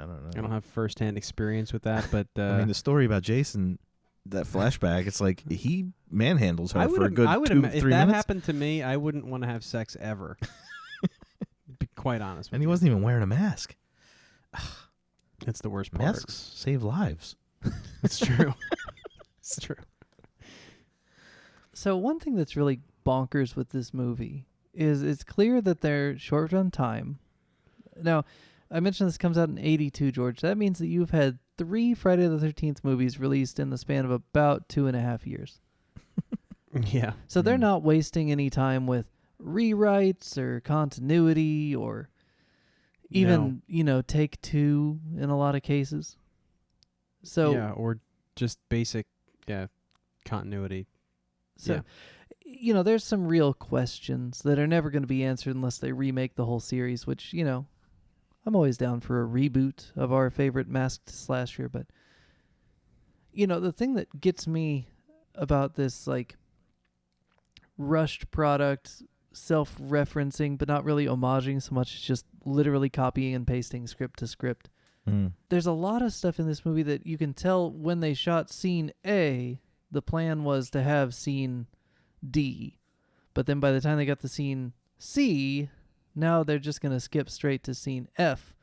I don't know. I don't have firsthand experience with that, but I mean, the story about Jason, that flashback, it's like he manhandles her for a good I would 2 if 3 that minutes. happened to me, I wouldn't want to have sex ever. Be quite honest with And he you. wasn't even wearing a mask. It's the worst part. Masks save lives. It's true. It's true. So one thing that's really bonkers with this movie is it's clear that they're short on time. Now, I mentioned this comes out in 82, George. That means that you've had 3 Friday the 13th movies released in the span of about 2.5 years. Yeah. So they're Mm. not wasting any time with rewrites or continuity or even, take 2 in a lot of cases. So, yeah, or just basic continuity. so there's some real questions that are never going to be answered unless they remake the whole series, which, I'm always down for a reboot of our favorite masked slasher. But, the thing that gets me about this, like, rushed product self-referencing, but not really homaging so much. It's just literally copying and pasting script to script. There's a lot of stuff in this movie that you can tell when they shot scene A, the plan was to have scene D. But then by the time they got to scene C, now they're just going to skip straight to scene F.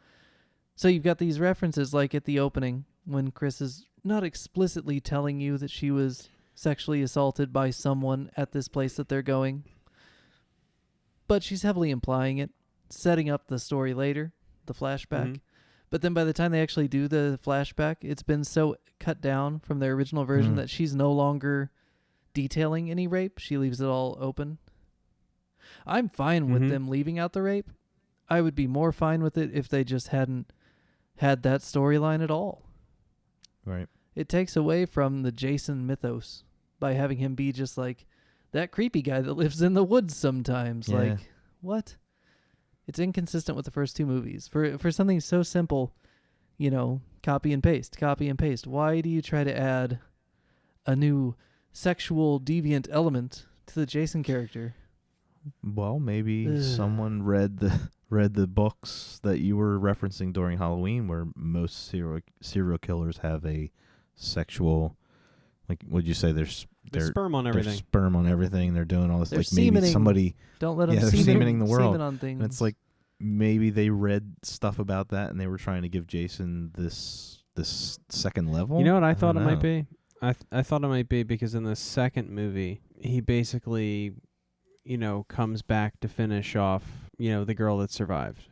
So you've got these references like at the opening when Chris is not explicitly telling you that she was sexually assaulted by someone at this place that they're going, but she's heavily implying it, setting up the story later, the flashback. Mm-hmm. But then by the time they actually do the flashback, it's been so cut down from their original version that she's no longer detailing any rape. She leaves it all open. I'm fine with them leaving out the rape. I would be more fine with it if they just hadn't had that storyline at all. Right. It takes away from the Jason mythos by having him be just like that creepy guy that lives in the woods sometimes. Yeah. Like, what? It's inconsistent with the first two movies. For something so simple, copy and paste. Why do you try to add a new sexual deviant element to the Jason character? Well, maybe someone read the books that you were referencing during Halloween, where most serial killers have a sexual, like, would you say there's sperm on everything. There's sperm on everything. They're doing all this. They're like maybe semening. somebody. Don't let them they're semening the world. semen on things. And it's like maybe they read stuff about that and they were trying to give Jason this second level. You know what I thought it don't might know. be? I thought it might be because in the second movie, he basically, comes back to finish off, the girl that survived.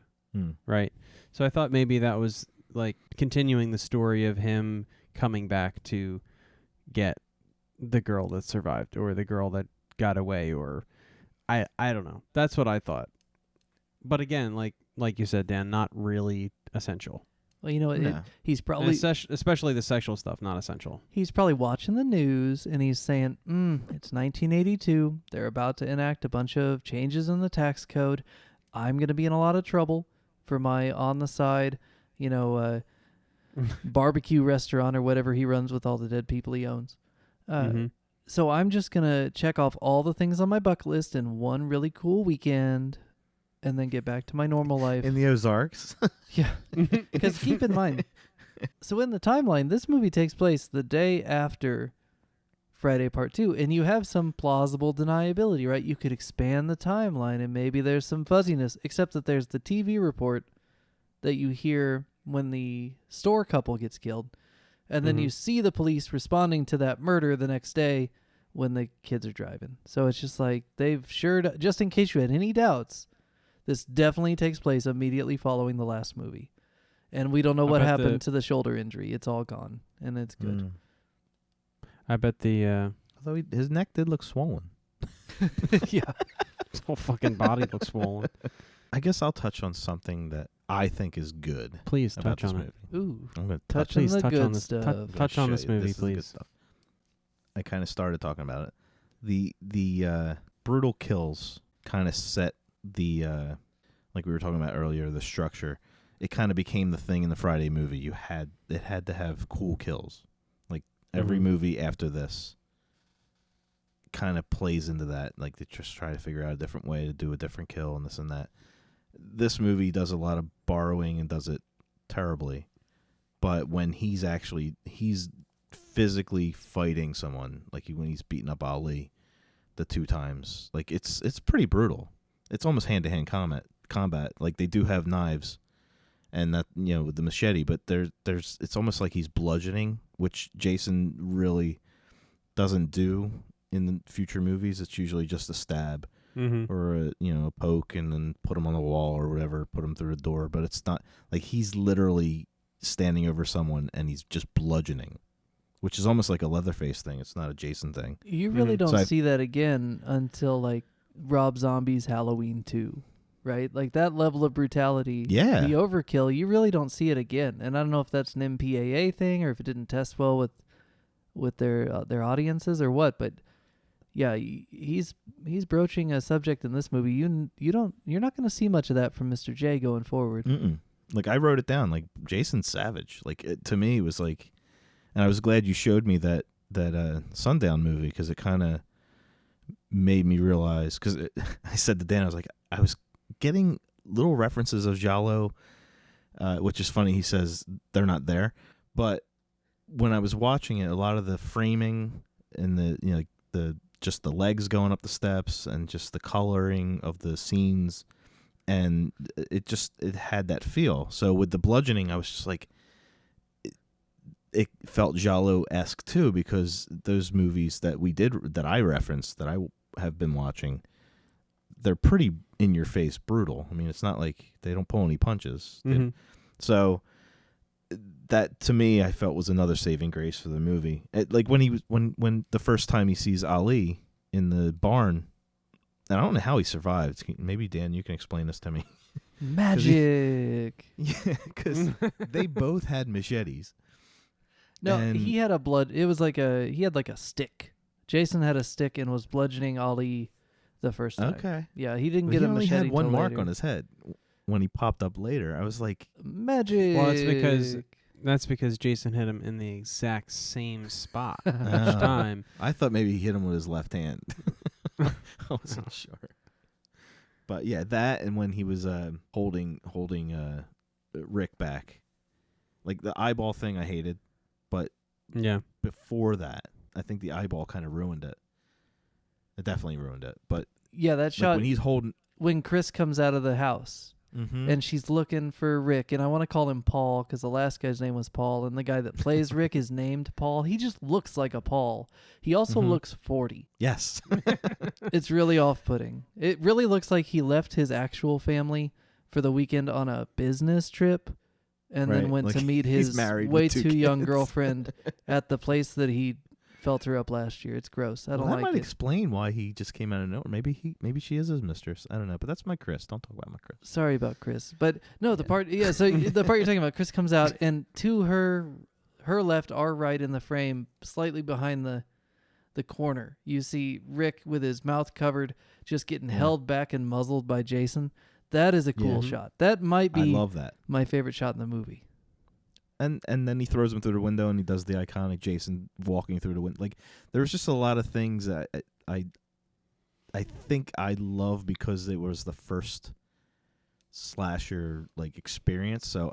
Right? So I thought maybe that was like continuing the story of him coming back to get the girl that survived or the girl that got away, or I don't know. That's what I thought. But again, like you said, Dan, not really essential. Well, you know what? He's probably, especially the sexual stuff, not essential. He's probably watching the news and he's saying, it's 1982. They're about to enact a bunch of changes in the tax code. I'm going to be in a lot of trouble for my on the side, barbecue restaurant or whatever he runs with all the dead people he owns. So I'm just going to check off all the things on my bucket list in one really cool weekend and then get back to my normal life. In the Ozarks. Yeah. Because keep in mind, so in the timeline, this movie takes place the day after Friday Part 2, and you have some plausible deniability, right? You could expand the timeline, and maybe there's some fuzziness, except that there's the TV report that you hear when the store couple gets killed, and then you see the police responding to that murder the next day when the kids are driving. So it's just like they've just in case you had any doubts, this definitely takes place immediately following the last movie. And we don't know what happened to the shoulder injury. It's all gone, and it's good. I bet the... Although his neck did look swollen. Yeah. His whole fucking body looks swollen. I guess I'll touch on something that I think is good. Please about touch this on movie. it. Ooh. I'm going to Touch touch on the touch good on this stuff. touch on this movie, This is the good please. stuff. I kind of started talking about it. The brutal kills kind of set the like we were talking about earlier, the structure. It kind of became the thing in the Friday movie. It had to have cool kills. Like every movie after this kind of plays into that. Like they just try to figure out a different way to do a different kill and this and that. This movie does a lot of borrowing and does it terribly. But when he's physically fighting someone, like when he's beating up Ali the 2 times, like it's pretty brutal. It's almost hand-to-hand combat. Like they do have knives and that, with the machete, but there's it's almost like he's bludgeoning, which Jason really doesn't do in the future movies. It's usually just a stab or a poke and then put him on the wall or whatever, put him through a door, but it's not like he's literally standing over someone and he's just bludgeoning, which is almost like a Leatherface thing. It's not a Jason thing. You really don't see that again until like Rob Zombie's Halloween 2, right? Like that level of brutality, Yeah. the overkill, you really don't see it again. And I don't know if that's an MPAA thing or if it didn't test well with their audiences or what, but yeah, he's broaching a subject in this movie. You're not going to see much of that from Mr. J going forward. Like I wrote it down. Like Jason's savage. Like to me, it was like, and I was glad you showed me that Sundown movie because it kind of made me realize, because I said to Dan, I was like, I was getting little references of Giallo, which is funny. He says they're not there, but when I was watching it, a lot of the framing and the just the legs going up the steps and just the coloring of the scenes, and it had that feel. So with the bludgeoning, I was just like, it felt Giallo-esque too, because those movies that I referenced, that I have been watching, they're pretty in your face brutal. I mean, it's not like they don't pull any punches. Mm-hmm. So that, to me, I felt was another saving grace for the movie. Like when the first time he sees Ali in the barn, and I don't know how he survived. Maybe Dan, you can explain this to me. Magic. Because they both had machetes. No, And he had he had like a stick. Jason had a stick and was bludgeoning Ali the first time. Okay. Yeah, he didn't But get he a only machete had one till mark later. on his head when he popped up later. I was like, Magic. Well, that's because Jason hit him in the exact same spot each Oh. time. I thought maybe he hit him with his left hand. I wasn't sure. But yeah, that, and when he was holding Rick back, like the eyeball thing, I hated. But Yeah. before that, I think the eyeball kind of ruined it. It definitely ruined it. But Yeah, that like shot when he's holding, when Chris comes out of the house and she's looking for Rick, and I want to call him Paul because the last guy's name was Paul, and the guy that plays Rick is named Paul. He just looks like a Paul. He also looks 40. yes, It's really off-putting. It really looks like he left his actual family for the weekend on a business trip and then Right, went like to meet he's his married way with two too young kids. girlfriend at the place that he felt her up last year. It's gross. I don't that like might it. explain why he just came out of nowhere. Maybe she is his mistress. I don't know. But that's my Chris. Don't talk about my Chris. Sorry about Chris. But no, the part, yeah, so the part you're talking about, Chris comes out, and to her left, our right in the frame, slightly behind the corner, you see Rick with his mouth covered, just getting held back and muzzled by Jason. That is a cool Yeah. shot. That might I be love that. my favorite shot in the movie. And then he throws him through the window, and he does the iconic Jason walking through the window. Like, there's just a lot of things that I think I love because it was the first slasher like experience. So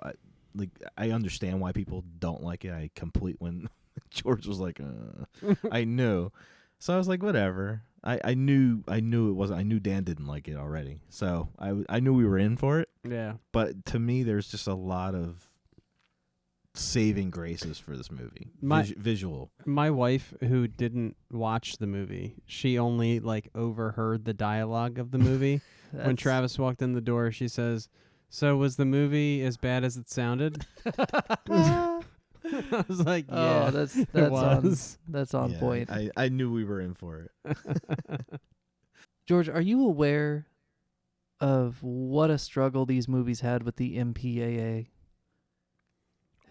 I understand why people don't like it. When George was like, I knew. So I was like, whatever. I knew it wasn't. I knew Dan didn't like it already. So I knew we were in for it. Yeah. But to me, there's just a lot of saving graces for this movie. Visual. My wife, who didn't watch the movie, she only like overheard the dialogue of the movie. When That's- Travis walked in the door, she says, "So was the movie as bad as it sounded?" I was like, "Yeah, Oh, that's it on was." that's on Yeah, point. I knew we were in for it. George, are you aware of what a struggle these movies had with the MPAA?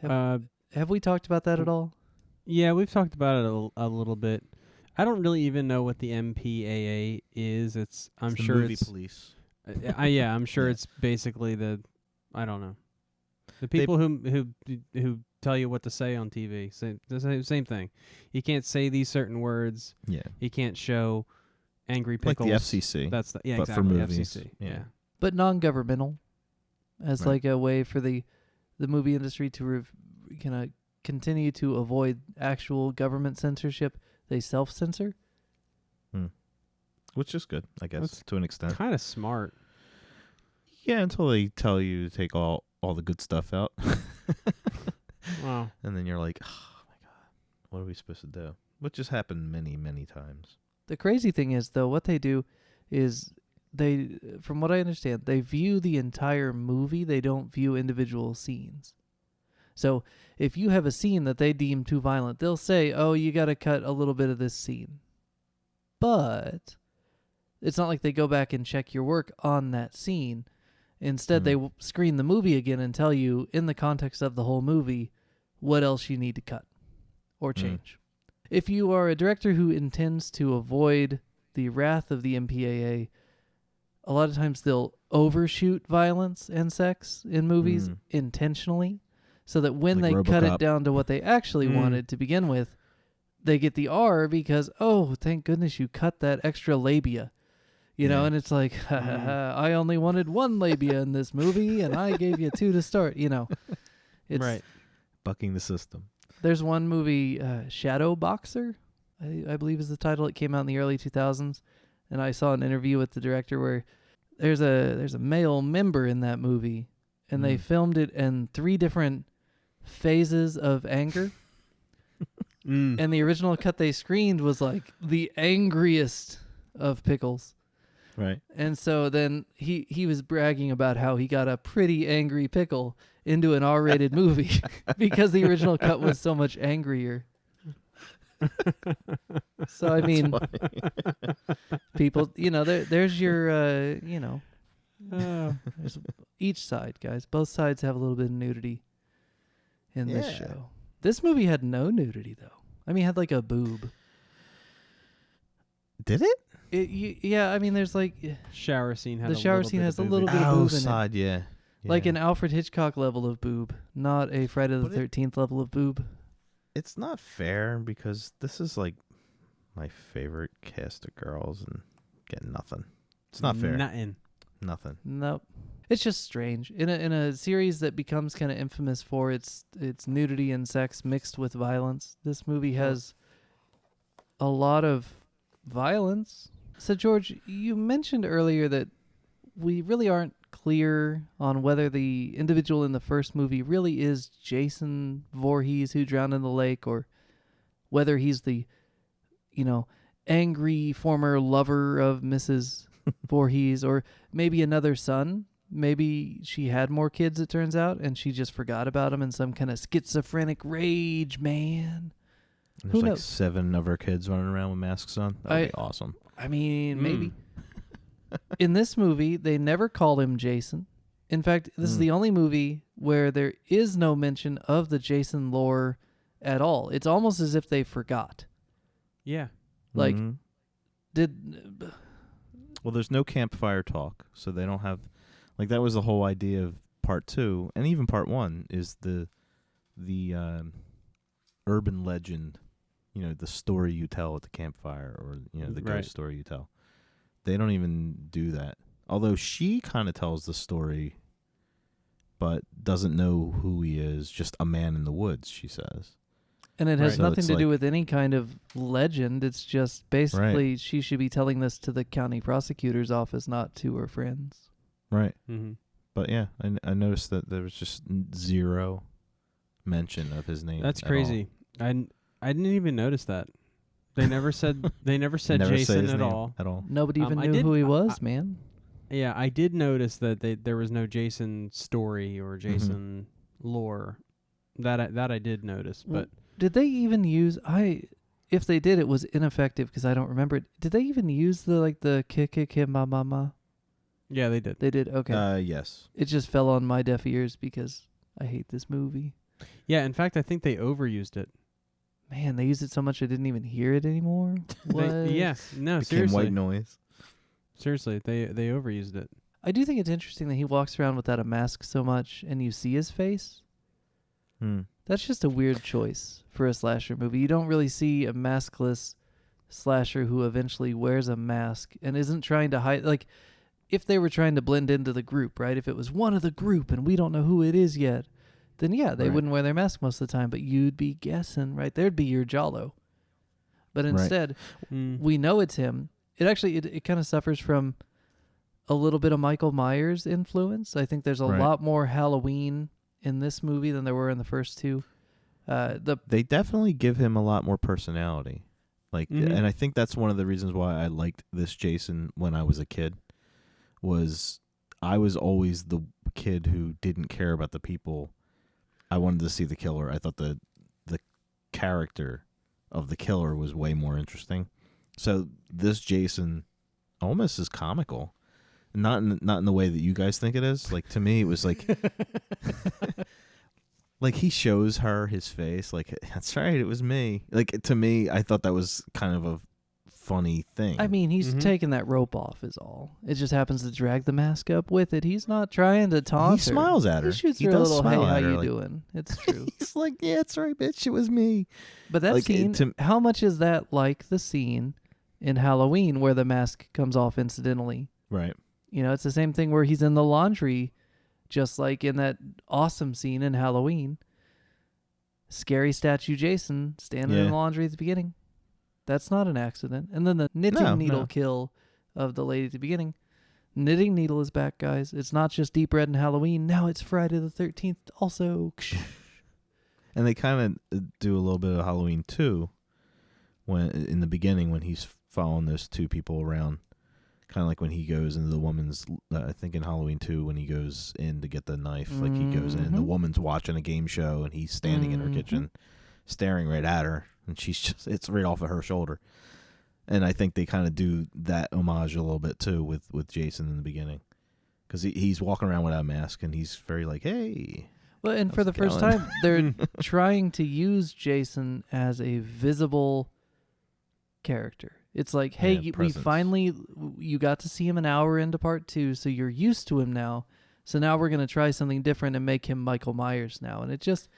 Have we talked about that at all? Yeah, we've talked about it a little bit. I don't really even know what the MPAA is. I'm It's the sure movie it's police. I'm sure Yeah. it's basically I don't know. The people who tell you what to say on TV. Same thing. You can't say these certain words. Yeah. You can't show angry Like pickles. the FCC. That's the but for exactly movies. FCC. Yeah. Yeah. But non-governmental, as Right. like a way for the movie industry to kind of continue to avoid actual government censorship. They self-censor. Which is good, I guess, That's to an extent. Kind of smart. Yeah, until they tell you to take all the good stuff out. Wow. And then you're like, oh my God, what are we supposed to do? Which has happened many, many times. The crazy thing is, though, what they do is they, from what I understand, they view the entire movie. They don't view individual scenes. So if you have a scene that they deem too violent, they'll say, oh, you got to cut a little bit of this scene. But it's not like they go back and check your work on that scene. Instead, they screen the movie again and tell you, in the context of the whole movie, what else you need to cut or change. If you are a director who intends to avoid the wrath of the MPAA, a lot of times they'll overshoot violence and sex in movies intentionally, so that when Like they cut it RoboCop. down to what they actually wanted to begin with, they get the R because, oh, thank goodness you cut that extra labia. You know, Yeah. and it's like, ha, ha, ha, I only wanted one labia in this movie, and I gave you 2 to start. You know, it's Right. Bucking the system. There's one movie, Shadow Boxer, I believe is the title. It came out in the early 2000s, and I saw an interview with the director where there's a male member in that movie, and they filmed it in 3 different phases of anger. And the original cut they screened was like the angriest of pickles. Right. And so then he was bragging about how he got a pretty angry pickle into an R-rated movie because the original cut was so much angrier. So I mean, people, you know, there's your, you know, there's each side, guys. Both sides have a little bit of nudity in this Yeah. show. This movie had no nudity though. I mean, it had like a boob. Did it? Yeah, I mean, there's like Shower scene has The shower scene has a little bit of boob in it. Outside, yeah. like an Alfred Hitchcock level of boob, not a Friday the But it- 13th level of boob. It's not fair because this is like my favorite cast of girls and getting nothing. It's not fair. Nothing. Nothing. Nope. It's just strange in a series that becomes kind of infamous for its nudity and sex mixed with violence. This movie has a lot of violence. So George, you mentioned earlier that we really aren't clear on whether the individual in the first movie really is Jason Voorhees who drowned in the lake, or whether he's the, you know, angry former lover of Mrs. Voorhees, or maybe another son. Maybe she had more kids, it turns out, and she just forgot about him in some kind of schizophrenic rage, man. There's Who like knows? 7 of her kids running around with masks on. That would be awesome. I mean, maybe. Mm. In this movie, they never call him Jason. In fact, this is the only movie where there is no mention of the Jason lore at all. It's almost as if they forgot. Yeah. Like, Mhm. did... Well, there's no campfire talk, so they don't have like that was the whole idea of part 2 and even part 1 is the urban legend, you know, the story you tell at the campfire, or you know, the Right. ghost story you tell. They don't even do that. Although she kind of tells the story, but doesn't know who he is, just a man in the woods, she says. And it has Right. So nothing it's to do like- with any kind of legend. It's just basically she should be telling this to the county prosecutor's office, not to her friends. Right. Mm-hmm. But yeah, I noticed that there was just 0 mention of his name. That's at crazy. I didn't even notice that. They never said Never say Jason his at name all. At all. Nobody even I knew did- who he I- was, man. Yeah, I did notice that there was no Jason story or Jason lore. That I did notice, Well, but Did they even use... If they did, it was ineffective because I don't remember it. Did they even use the kick ma ma ma? yeah, they did. They did? Okay. Yes. It just fell on my deaf ears because I hate this movie. Yeah, in fact, I think they overused it. Man, they used it so much I didn't even hear it anymore. What? Yeah, no, Became seriously. white noise. Seriously, they overused it. I do think it's interesting that he walks around without a mask so much and you see his face. That's just a weird choice for a slasher movie. You don't really see a maskless slasher who eventually wears a mask and isn't trying to hide. Like, if they were trying to blend into the group, right? If it was one of the group and we don't know who it is yet, then yeah, they Right. wouldn't wear their mask most of the time, but you'd be guessing, right? There'd be your Jalo. But Right. instead, Mm. we know it's him. It actually, it kind of suffers from a little bit of Michael Myers influence. I think there's a Right. lot more Halloween in this movie than there were in the first 2. They definitely give him a lot more personality. Like, Mhm. and I think that's one of the reasons why I liked this Jason when I was a kid. Was I was always the kid who didn't care about the people. I wanted to see the killer. I thought the character of the killer was way more interesting. So this Jason almost is comical. Not in the way that you guys think it is. Like, to me, it was like, like he shows her his face. Like, that's right, it was me. Like, to me, I thought that was kind of a funny thing. I mean, he's taking that rope off is all. It just happens to drag the mask up with it. He's not trying to taunt he her. smiles at her. He shoots He her a does little, hey, smile how at her, you like- doing? It's true. He's like, yeah, it's right, bitch. It was me. But that Like, scene, how much is that like the scene in Halloween where the mask comes off incidentally? Right. You know, it's the same thing where he's in the laundry, just like in that awesome scene in Halloween. Scary statue Jason standing in Yeah. the laundry at the beginning. That's not an accident. And then the knitting needle no. kill of the lady at the beginning. Knitting needle is back, guys. It's not just Deep Red and Halloween. Now it's Friday the 13th also. And they kind of do a little bit of Halloween too, when in the beginning when he's following those two people around, kind of like when he goes into the woman's. I think in Halloween 2 when he goes in to get the knife, like he goes in, the woman's watching a game show and he's standing in her kitchen, staring right at her, and it's right off of her shoulder. And I think they kind of do that homage a little bit too with Jason in the beginning, because he's walking around without a mask and he's very like, hey. Well, and for the first time, they're trying to use Jason as a visible character. It's like, hey, you got to see him an hour into part 2, so you're used to him now. So now we're going to try something different and make him Michael Myers now. And it just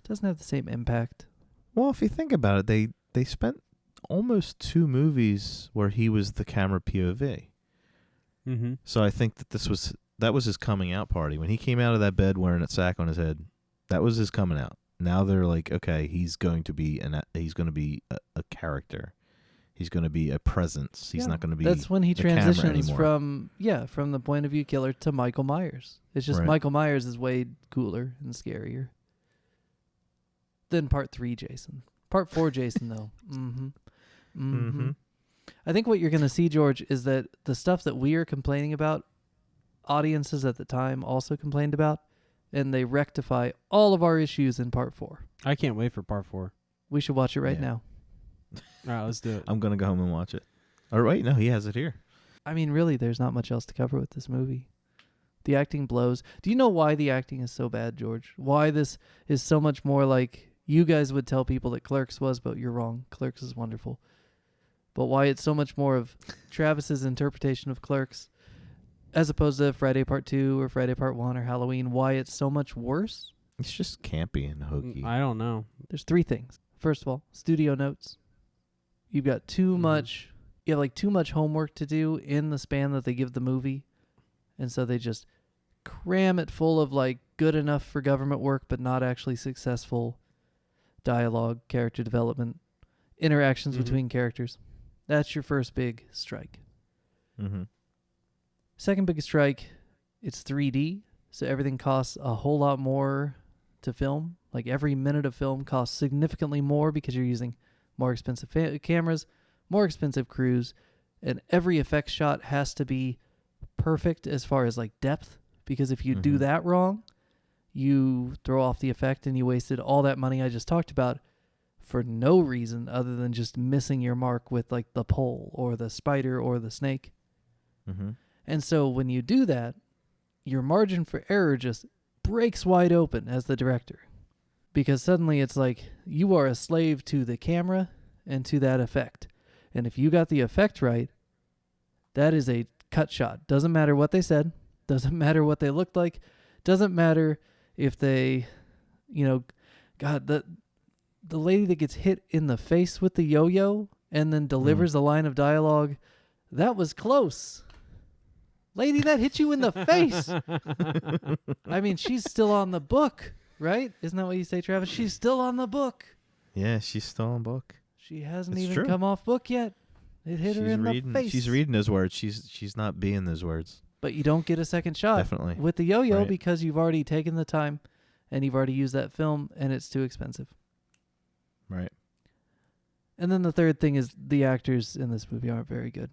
doesn't have the same impact. Well, if you think about it, they spent almost 2 movies where he was the camera POV. Mm-hmm. So I think that was his coming out party. When he came out of that bed wearing a sack on his head, that was his coming out. Now they're like, okay, he's going to be a character. He's going to be a presence. He's not going to be. That's when he transitions from from the point of view killer to Michael Myers. It's just Michael Myers is way cooler and scarier than part 3 Jason. Part 4 Jason though. I think what you're going to see, George, is that the stuff that we are complaining about, audiences at the time also complained about, and they rectify all of our issues in part 4. I can't wait for part 4. We should watch it right now. All right, let's do it. I'm going to go home and watch it. All right, no, he has it here. I mean, really, there's not much else to cover with this movie. The acting blows. Do you know why the acting is so bad, George? Why this is so much more like you guys would tell people that Clerks was, but you're wrong. Clerks is wonderful. But why it's so much more of Travis's interpretation of Clerks as opposed to Friday Part 2 or Friday Part 1 or Halloween, why it's so much worse? It's just campy and hokey. I don't know. There's 3 things. First of all, studio notes. You've got too much homework to do in the span that they give the movie. And so they just cram it full of like good enough for government work, but not actually successful dialogue, character development, interactions between characters. That's your first big strike. Mm-hmm. Second big strike, it's 3D, so everything costs a whole lot more to film. Like every minute of film costs significantly more because you're using more expensive cameras, more expensive crews, and every effect shot has to be perfect as far as like depth, because if you do that wrong, you throw off the effect and you wasted all that money I just talked about for no reason other than just missing your mark with like the pole or the spider or the snake. Mm-hmm. And so when you do that, your margin for error just breaks wide open as the director, because suddenly it's like you are a slave to the camera and to that effect. And if you got the effect right, that is a cut shot. Doesn't matter what they said. Doesn't matter what they looked like. Doesn't matter if they, God, the lady that gets hit in the face with the yo-yo and then delivers a line of dialogue, that was close. Lady that hit you in the face. I mean, she's still on the book, right? Isn't that what you say, Travis? She's still on the book. Yeah, she's still on book. She hasn't It's even true. come off book yet. It hit her in the face. She's reading those words. She's not being those words. But you don't get a second shot Definitely. with the yo-yo Right. because you've already taken the time and you've already used that film and it's too expensive. Right. And then the third thing is the actors in this movie aren't very good.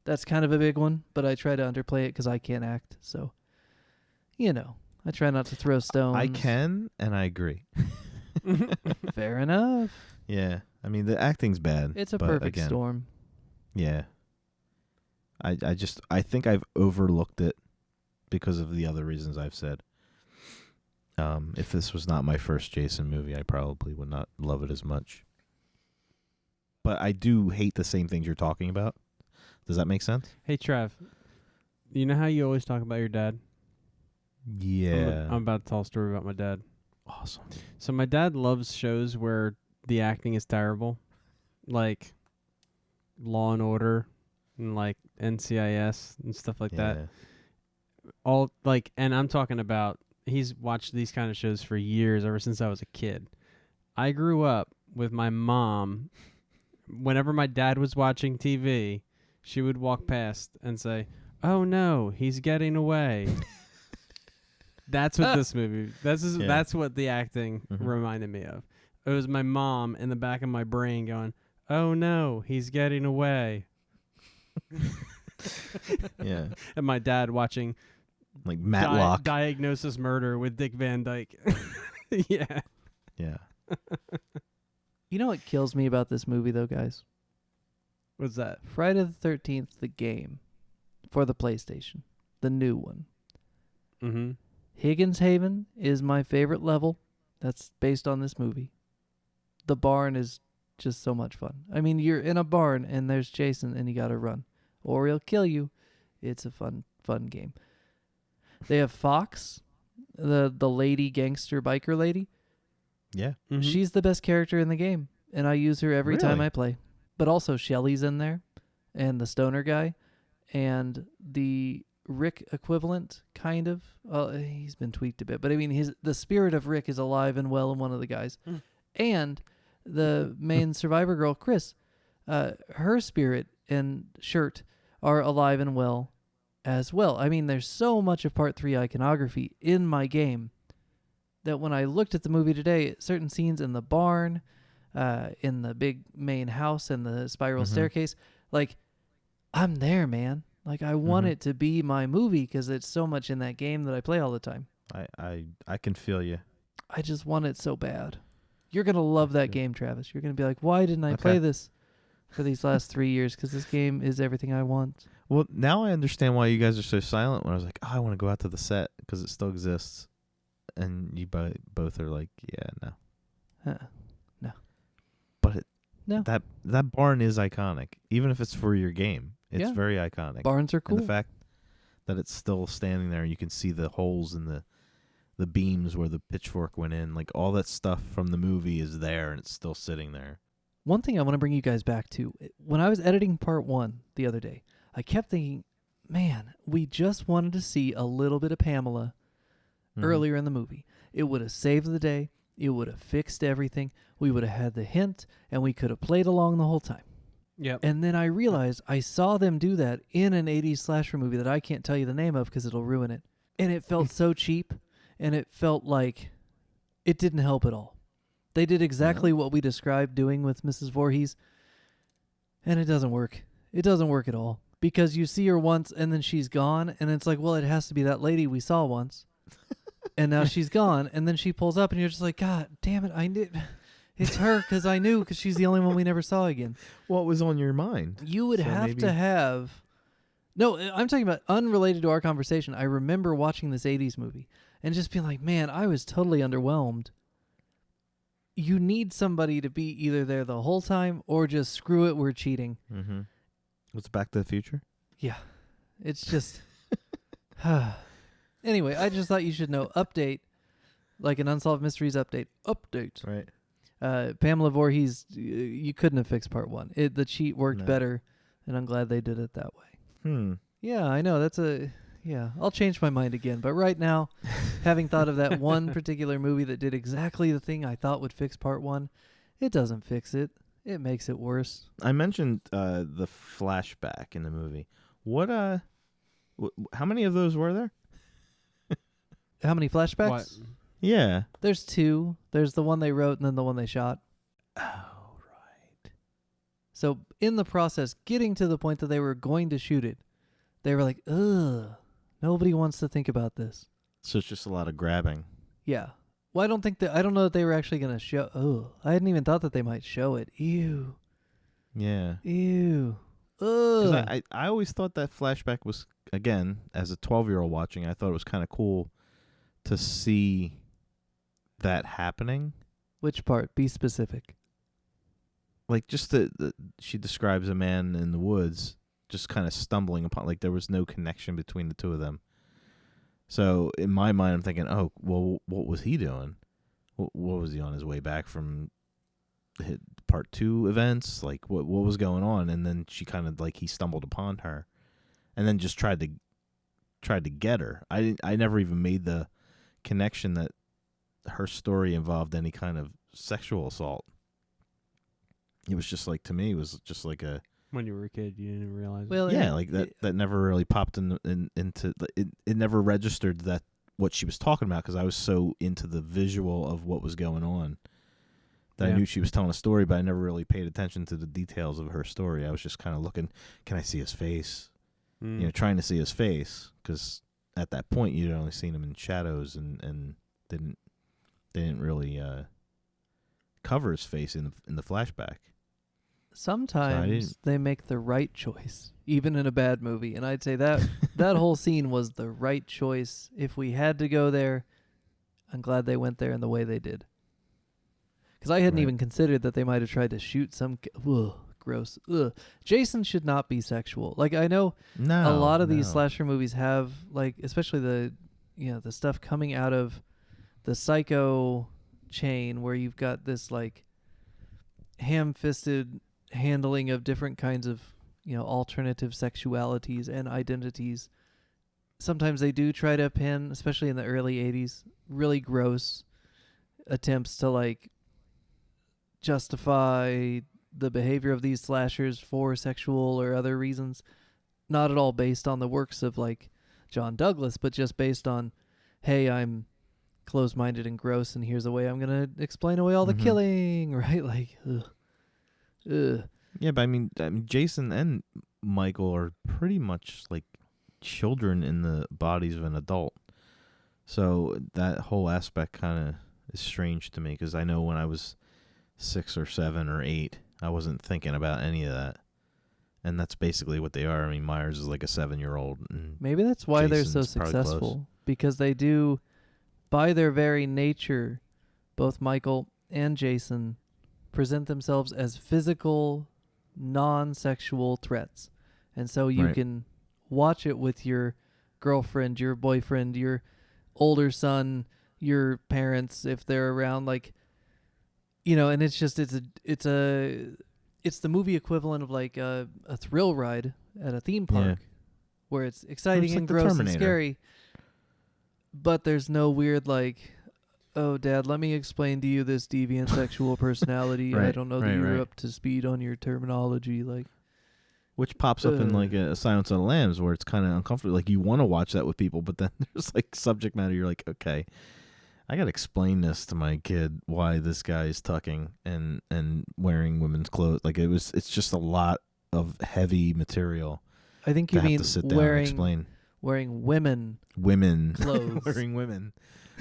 That's kind of a big one, but I try to underplay it because I can't act. So, I try not to throw stones. I can, and I agree. Fair enough. Yeah. I mean, the acting's bad. It's a but perfect again, storm. Yeah. I think I've overlooked it because of the other reasons I've said. If this was not my first Jason movie, I probably would not love it as much. but I do hate the same things you're talking about. Does that make sense? Hey, Trev, you know how you always talk about your dad? Yeah. I'm about to tell a story about my dad. Awesome. So my dad loves shows where the acting is terrible, like Law and Order and like NCIS and stuff like that. All like, and I'm talking about he's watched these kind of shows for years, ever since I was a kid. I grew up with my mom. Whenever my dad was watching TV, she would walk past and say, "Oh no, he's getting away." That's what this movie. That's what the acting reminded me of. It was my mom in the back of my brain going, "Oh no, he's getting away." Yeah. And my dad watching Like Matlock. Diagnosis Murder with Dick Van Dyke. Yeah. Yeah. You know what kills me about this movie, though, guys? What's that? Friday the 13th, the game for the PlayStation, the new one. Mm-hmm. Higgins Haven is my favorite level. That's based on this movie. The barn is just so much fun. I mean, you're in a barn and there's Jason and you gotta run, or he'll kill you. It's a fun game. They have Fox, the lady gangster biker lady. Yeah. Mm-hmm. She's the best character in the game, and I use her every time Really? I play. But also Shelly's in there, and the stoner guy, and the Rick equivalent, kind of. Well, he's been tweaked a bit, but I mean, the spirit of Rick is alive and well in one of the guys, and the main survivor girl, Chris, her spirit and shirt are alive and well as well. I mean, there's so much of Part 3 iconography in my game that when I looked at the movie today, certain scenes in the barn, in the big main house and the spiral staircase, like, I'm there, man. Like, I want it to be my movie because it's so much in that game that I play all the time. I can feel you. I just want it so bad. You're going to love that game, Travis. You're going to be like, why didn't I play this for these last 3 years? Because this game is everything I want. Well, now I understand why you guys are so silent when I was like, I want to go out to the set because it still exists. And you both are like, yeah, no. No. But No. that barn is iconic. Even if it's for your game, it's very iconic. Barns are cool. And the fact that it's still standing there and you can see the holes in the beams where the pitchfork went in, like all that stuff from the movie is there and it's still sitting there. One thing I want to bring you guys back to, when I was editing Part 1 the other day, I kept thinking, man, we just wanted to see a little bit of Pamela earlier in the movie. It would have saved the day. It would have fixed everything. We would have had the hint, and we could have played along the whole time. Yep. And then I realized I saw them do that in an 80s slasher movie that I can't tell you the name of because it'll ruin it. And it felt so cheap, and it felt like it didn't help at all. They did exactly what we described doing with Mrs. Voorhees, and it doesn't work. It doesn't work at all. Because you see her once, and then she's gone, and it's like, well, it has to be that lady we saw once. And now she's gone, and then she pulls up, and you're just like, God damn it, I knew. It's her, because I knew, because she's the only one we never saw again. What was on your mind? You would have to have... No, I'm talking about unrelated to our conversation. I remember watching this 80s movie, and just being like, man, I was totally underwhelmed. You need somebody to be either there the whole time, or just screw it, we're cheating. Mm-hmm. What's Back to the Future? Yeah. It's just... Anyway, I just thought you should know. Update. Like an Unsolved Mysteries update. Update. Right. Pamela Voorhees, you couldn't have fixed Part 1. The cheat worked better, and I'm glad they did it that way. Yeah, I know. Yeah, I'll change my mind again. But right now, having thought of that one particular movie that did exactly the thing I thought would fix Part 1, it doesn't fix it. It makes it worse. I mentioned the flashback in the movie. What? How many of those were there? How many flashbacks? What? Yeah. There's 2. There's the one they wrote and then the one they shot. Oh, right. So in the process, getting to the point that they were going to shoot it, they were like, ugh, nobody wants to think about this. So it's just a lot of grabbing. Yeah. Well, I don't know that they were actually going to show. Oh, I hadn't even thought that they might show it. Ew. Yeah. Ew. Because Ugh. I always thought that flashback was, again, as a 12-year-old watching, I thought it was kind of cool to see that happening. Which part? Be specific. like just she describes a man in the woods just kind of stumbling upon, like there was no connection between the two of them. So in my mind, I'm thinking, oh, well, what was he doing? What was he on his way back from part 2 events? Like what was going on? And then she kind of like he stumbled upon her, and then just tried to get her. I never even made the connection that her story involved any kind of sexual assault. It was just like, to me, it was just like a, When you were a kid, you didn't realize. Well, yeah, like that never really popped into it never registered that what she was talking about, because I was so into the visual of what was going on that I knew she was telling a story, but I never really paid attention to the details of her story. I was just kind of looking, can I see his face? Trying to see his face, because at that point you'd only seen him in shadows and didn't really cover his face in the flashback. Sometimes they make the right choice, even in a bad movie. And I'd say that that whole scene was the right choice. If we had to go there, I'm glad they went there in the way they did. Because I hadn't even considered that they might have tried to shoot some... Ugh, gross. Ugh. Jason should not be sexual. Like, I know a lot of these slasher movies have, like, especially the stuff coming out of the Psycho chain, where you've got this, like, ham-fisted handling of different kinds of, alternative sexualities and identities. Sometimes they do try to pin, especially in the early 80s, really gross attempts to, like, justify the behavior of these slashers for sexual or other reasons. Not at all based on the works of, like, John Douglas, but just based on, hey, I'm close-minded and gross, and here's the way I'm going to explain away all the killing, right? Like, ugh. Yeah, but I mean, Jason and Michael are pretty much like children in the bodies of an adult. So that whole aspect kind of is strange to me, because I know when I was 6 or 7 or 8, I wasn't thinking about any of that. And that's basically what they are. I mean, Myers is like a 7-year-old. Maybe that's why they're so Jason's probably successful. close. Because they do, by their very nature, both Michael and Jason present themselves as physical, non-sexual threats. And so you can watch it with your girlfriend, your boyfriend, your older son, your parents, if they're around, like, and it's just, it's the movie equivalent of like a thrill ride at a theme park, where it's exciting and gross and scary, but there's no weird, like, oh, Dad, let me explain to you this deviant sexual personality. I don't know that you're up to speed on your terminology. Like, which pops up in like a Silence of the Lambs, where it's kind of uncomfortable. Like, you want to watch that with people, but then there's like subject matter. You're like, okay, I got to explain this to my kid, why this guy is tucking and wearing women's clothes. Like, it's just a lot of heavy material. I think you mean to sit down and explain. Wearing women clothes. Wearing women.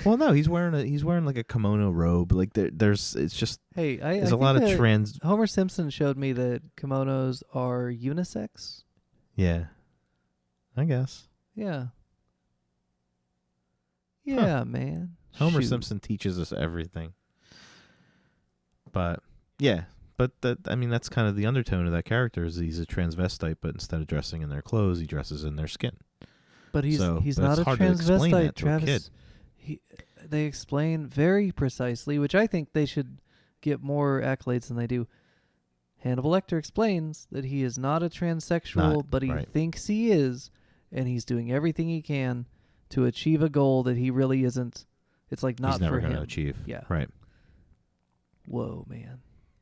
Well, no, he's wearing like a kimono robe. Like there's a lot of trans. Homer Simpson showed me that kimonos are unisex. Yeah, I guess. Yeah. Yeah, man. Homer Simpson teaches us everything. But yeah, that's kind of the undertone of that character, is he's a transvestite, but instead of dressing in their clothes, he dresses in their skin. But he's not a transvestite, Travis. They explain very precisely, which I think they should get more accolades than they do. Hannibal Lecter explains that he is not a transsexual, but he thinks he is, and he's doing everything he can to achieve a goal that he really isn't. It's like not for him. He's never going to achieve. Yeah. Right. Whoa, man.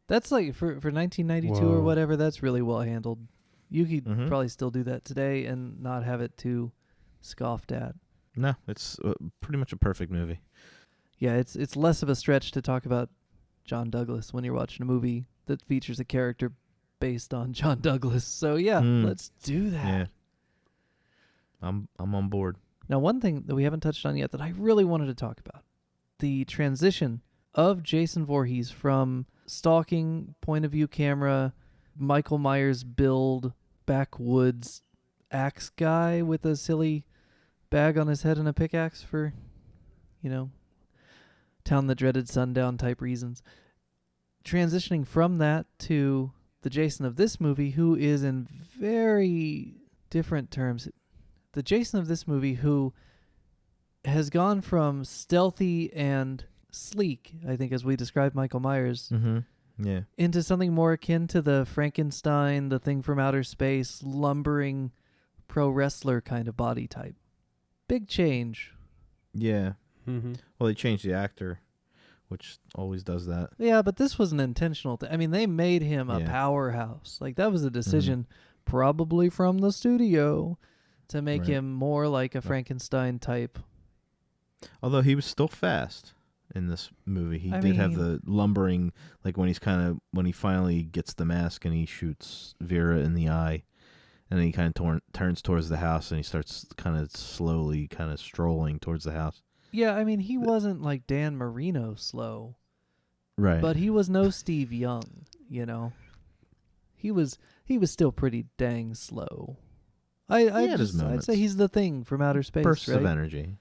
That's like for 1992 or whatever, that's really well handled. You could probably still do that today and not have it too scoffed at. No, it's pretty much a perfect movie. Yeah, it's less of a stretch to talk about John Douglas when you're watching a movie that features a character based on John Douglas. So yeah, let's do that. Yeah. I'm on board. Now, one thing that we haven't touched on yet that I really wanted to talk about, the transition of Jason Voorhees from stalking, point of view camera, Michael Myers build, backwoods axe guy with a silly bag on his head and a pickaxe for, town that dreaded sundown type reasons. transitioning from that to the Jason of this movie, who is in very different terms. The Jason of this movie who has gone from stealthy and sleek, I think, as we described Michael Myers, Mm-hmm. Yeah. into something more akin to the Frankenstein, the Thing from Outer Space, lumbering pro wrestler kind of body type. Big change. Yeah. Mm-hmm. Well, they changed the actor, which always does that. Yeah, but this was an intentional thing. I mean, they made him a Yeah. powerhouse. Like, that was a decision probably from the studio to make Right. him more like a Frankenstein type. Although he was still fast in this movie. He I did have mean- the lumbering, like when he finally gets the mask and he shoots Vera in the eye, and then he kind of turns towards the house and he starts kind of slowly kind of strolling towards the house. Yeah, I mean, he wasn't like Dan Marino slow, Right. but he was no Steve Young, you know. He was still pretty dang slow. had his I'd moments. say he's the Thing from outer space, bursts right? of energy.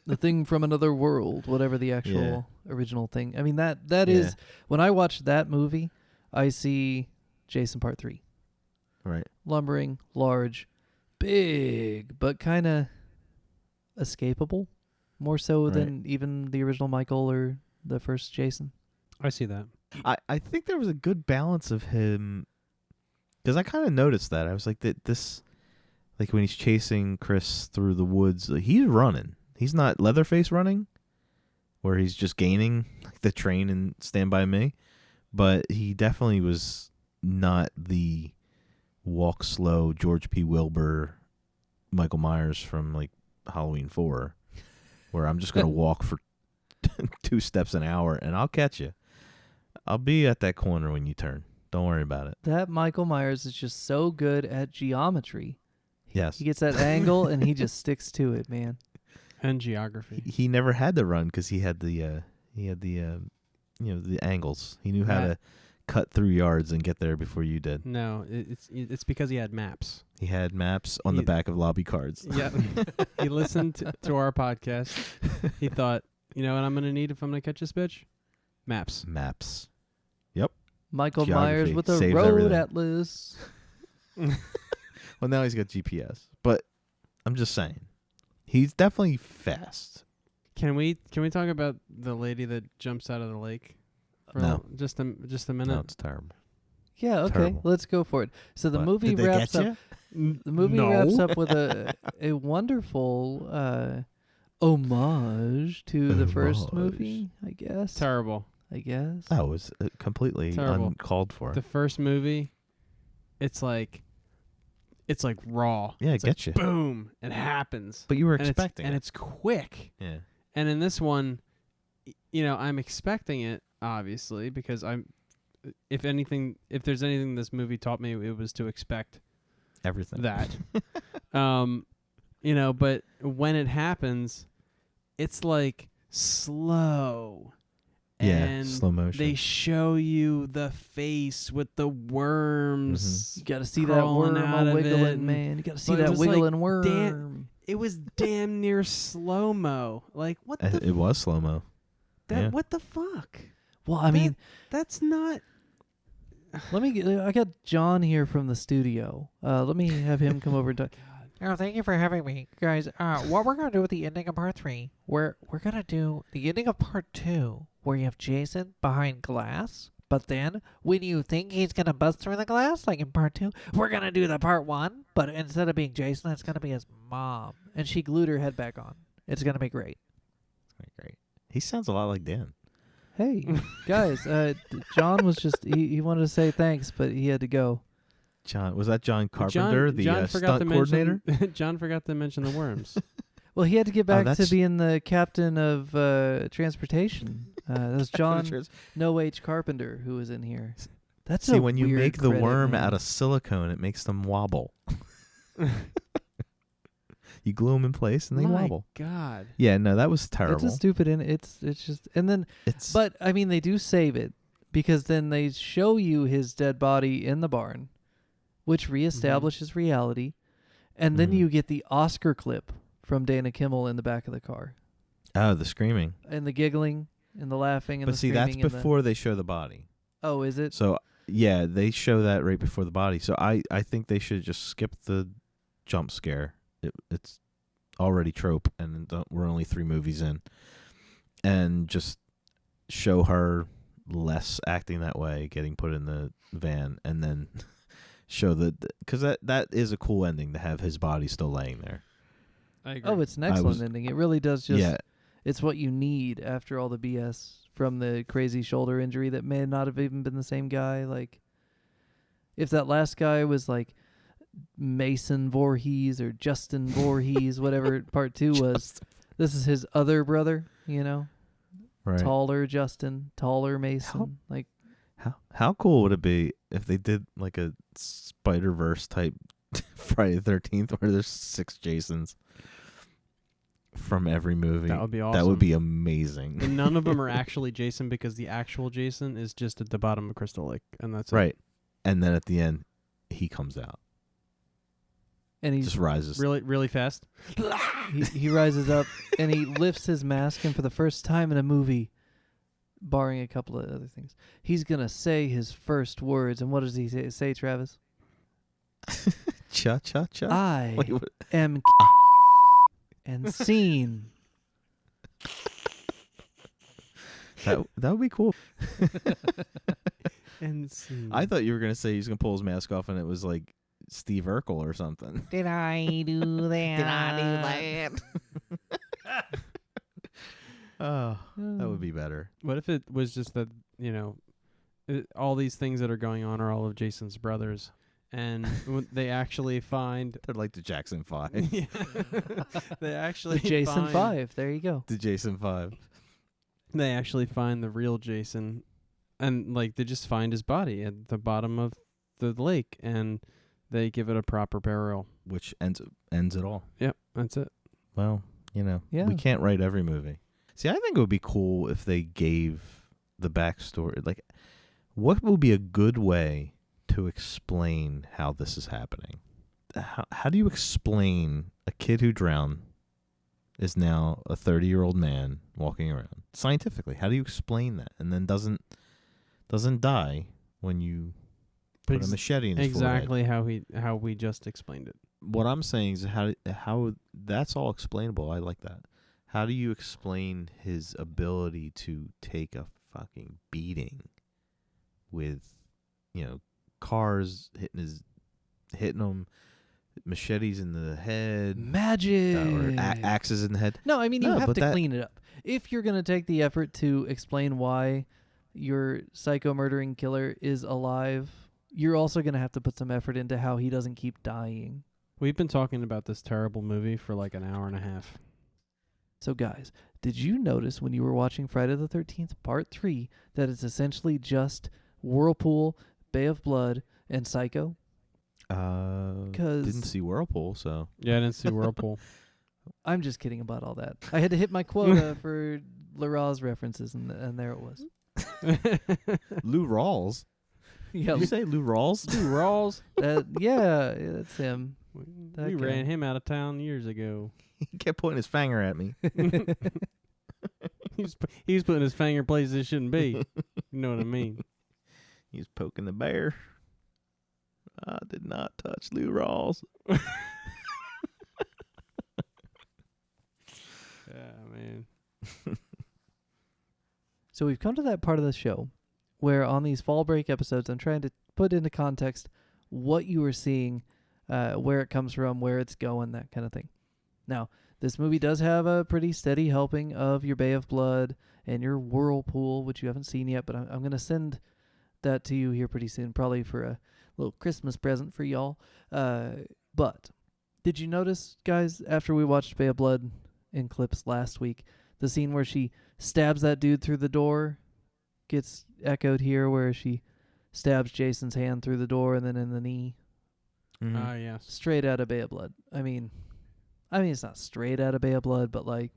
The Thing from another world, whatever the actual original thing. I mean, that is, when I watch that movie, I see Jason Part 3. Right. Lumbering, large, big, but kind of escapable, more so Right. than even the original Michael or the first Jason. I see that. I think there was a good balance of him, because I kind of noticed that. I was like, this, like when he's chasing Chris through the woods, like, he's running. He's not Leatherface running, where he's just gaining like the train and Stand By Me, but he definitely was not the walk slow George P. Wilbur, Michael Myers from like Halloween 4, where I'm just gonna walk for 2 steps an hour and I'll catch you. I'll be at that corner when you turn. Don't worry about it. That Michael Myers is just so good at geometry. Yes. He gets that angle and he just sticks to it, man. And geography. He never had to run because he had the angles. He knew how Right. to cut through yards and get there before you did. No, it's because he had maps. He had maps on the He- back of lobby cards. Yeah. He listened to our podcast. He thought, you know what I'm going to need if I'm going to catch this bitch? Maps. Maps. Michael Geography Myers with a saves road everything. atlas. Well, now he's got GPS. But I'm just saying, he's definitely fast. Can we talk about the lady that jumps out of the lake? For No. Just a minute. No, it's terrible. Yeah, okay, Terrible. let's go for it. So the What? movie Did they wraps get up. ya? The movie No. wraps up with a wonderful homage to the first Homage. movie, I guess. Terrible. I guess. That was completely Terrible. uncalled for. The first movie, it's like raw. Yeah, I It's get like, you. Boom, it happens. But you were And expecting and it. it's quick. Yeah. And in this one, I'm expecting it, obviously, because if there's anything this movie taught me, it was to expect Everything. that. But when it happens, it's like slow. Yeah, And slow motion. they show you the face with the worms. You got to see that crawling worm out all of wiggling, it. man. You got to see But it that was like, wiggling worm. It was damn near slow mo. Like what the It was slow mo. yeah. what the fuck? Well, I mean, That's not. I got John here from the studio. Let me have him come over and talk. Oh, thank you for having me, guys. What we're gonna do with the ending of part 3, we're gonna do the ending of part 2, where you have Jason behind glass. But then, when you think he's gonna bust through the glass, like in part 2, we're gonna do the part 1. But instead of being Jason, it's gonna be his mom, And she glued her head back on. it's gonna be great. Great. He sounds a lot like Dan. Hey, guys, John was just, he wanted to say thanks, but he had to go. Was that John Carpenter, John forgot stunt to coordinator? mention. John forgot to mention the worms. Well, he had to get back to that's- being the captain of transportation. That was John No H. Carpenter who was in here. That's See, a when you weird make the credit, worm man. out of silicone, it makes them wobble. You glue them in place and they My wobble. God. Yeah, no, that was terrible. It's a stupid, and it's just, and then, It's but I mean, they do save it because then they show you his dead body in the barn, which reestablishes reality, and then Mhm. you get the Oscar clip from Dana Kimmel in the back of the car, the screaming. and the giggling, and the laughing and But the see, that's screaming and before they show the body. Oh, is it? So yeah, they show that right before the body. So I think they should just skip the jump scare. It's already trope, and we're only 3 movies in, and just show her less acting that way, getting put in the van, and then show because that is a cool ending to have his body still laying there. I agree. Oh, it's an excellent ending. It really does just. Yeah, It's what you need after all the BS from the crazy shoulder injury that may not have even been the same guy. Like, if that last guy was like Mason Voorhees or Justin Voorhees, whatever part 2 was, this is his other brother, you know? right. Taller Justin, taller Mason. How cool would it be if they did like a Spider-Verse type Friday the 13th where there's 6 Jasons from every movie? That would be awesome. That would be amazing. And none of them are actually Jason because the actual Jason is just at the bottom of Crystal Lake, and that's Right. And then at the end, he comes out. And he Just rises. really, really fast. he rises up and he lifts his mask, and for the first time in a movie, barring a couple of other things, he's gonna say his first words. And what does he say, Travis? Cha cha cha. I Wait, what? am and seen. That would be cool. And scene. I thought you were gonna say he's gonna pull his mask off and it was like Steve Urkel or something. Did I do that? Oh, that would be better. What if it was just that, all these things that are going on are all of Jason's brothers, and they actually find They're like the Jackson 5. Yeah. They actually The Jason find, 5. There you go. The Jason 5. They actually find the real Jason, and like they just find his body at the bottom of the lake, and they give it a proper burial. Which ends it all. Yep, that's it. Well, Yeah. we can't write every movie. See, I think it would be cool if they gave the backstory. Like, what would be a good way to explain how this is happening? How do you explain a kid who drowned is now a 30-year-old man walking around scientifically? How do you explain that? And then doesn't die when you put a machete in his Exactly how we just explained it. What I'm saying is how that's all explainable. I like that. How do you explain his ability to take a fucking beating with, cars hitting him, machetes in the head, Magic. or axes in the head? No, I mean, you No, have but to clean it up. If you're going to take the effort to explain why your psycho murdering killer is alive, you're also going to have to put some effort into how he doesn't keep dying. We've been talking about this terrible movie for like an hour and a half. So, guys, did you notice when you were watching Friday the 13th Part 3 that it's essentially just Whirlpool, Bay of Blood, and Psycho? Didn't see Whirlpool, so Yeah, I didn't see Whirlpool. I'm just kidding about all that. I had to hit my quota for Laraz references, and there it was. Lou Rawls. Yeah, Did you say Lou Rawls? Lou Rawls. yeah, that's him. We ran him out of town years ago. He kept pointing his finger at me. He was putting his finger places it shouldn't be. You know what I mean? He's poking the bear. I did not touch Lou Rawls. Yeah, man. So we've come to that part of the show where on these fall break episodes, I'm trying to put into context what you are seeing, where it comes from, where it's going, that kind of thing. Now, this movie does have a pretty steady helping of your Bay of Blood and your Whirlpool, which you haven't seen yet, but I'm going to send that to you here pretty soon, probably for a little Christmas present for y'all. But did you notice, guys, after we watched Bay of Blood in clips last week, the scene where she stabs that dude through the door gets echoed here, where she stabs Jason's hand through the door and then in the knee? Mm-hmm. Yes. Straight out of Bay of Blood. I mean, it's not straight out of Bay of Blood, but like,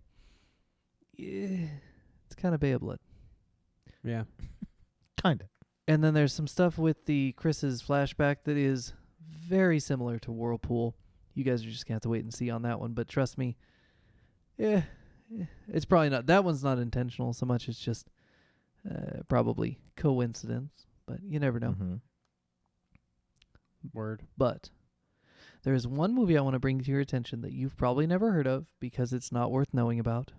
yeah, it's kind of Bay of Blood. Yeah. Kind of. And then there's some stuff with the Chris's flashback that is very similar to Whirlpool. You guys are just going to have to wait and see on that one. But trust me, it's probably not. That one's not intentional so much. It's just probably coincidence. But you never know. Mm-hmm. Word. But there is one movie I want to bring to your attention that you've probably never heard of because it's not worth knowing about,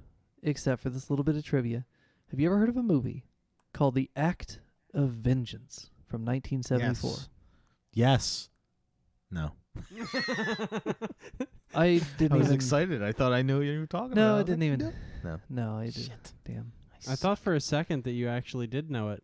except for this little bit of trivia. Have you ever heard of a movie called The Act of Vengeance from 1974? Yes. No. I didn't I was even. excited. I thought I knew what you were talking No, about. I didn't even. No. No, I didn't. Shit. Damn. I thought for a second that you actually did know it.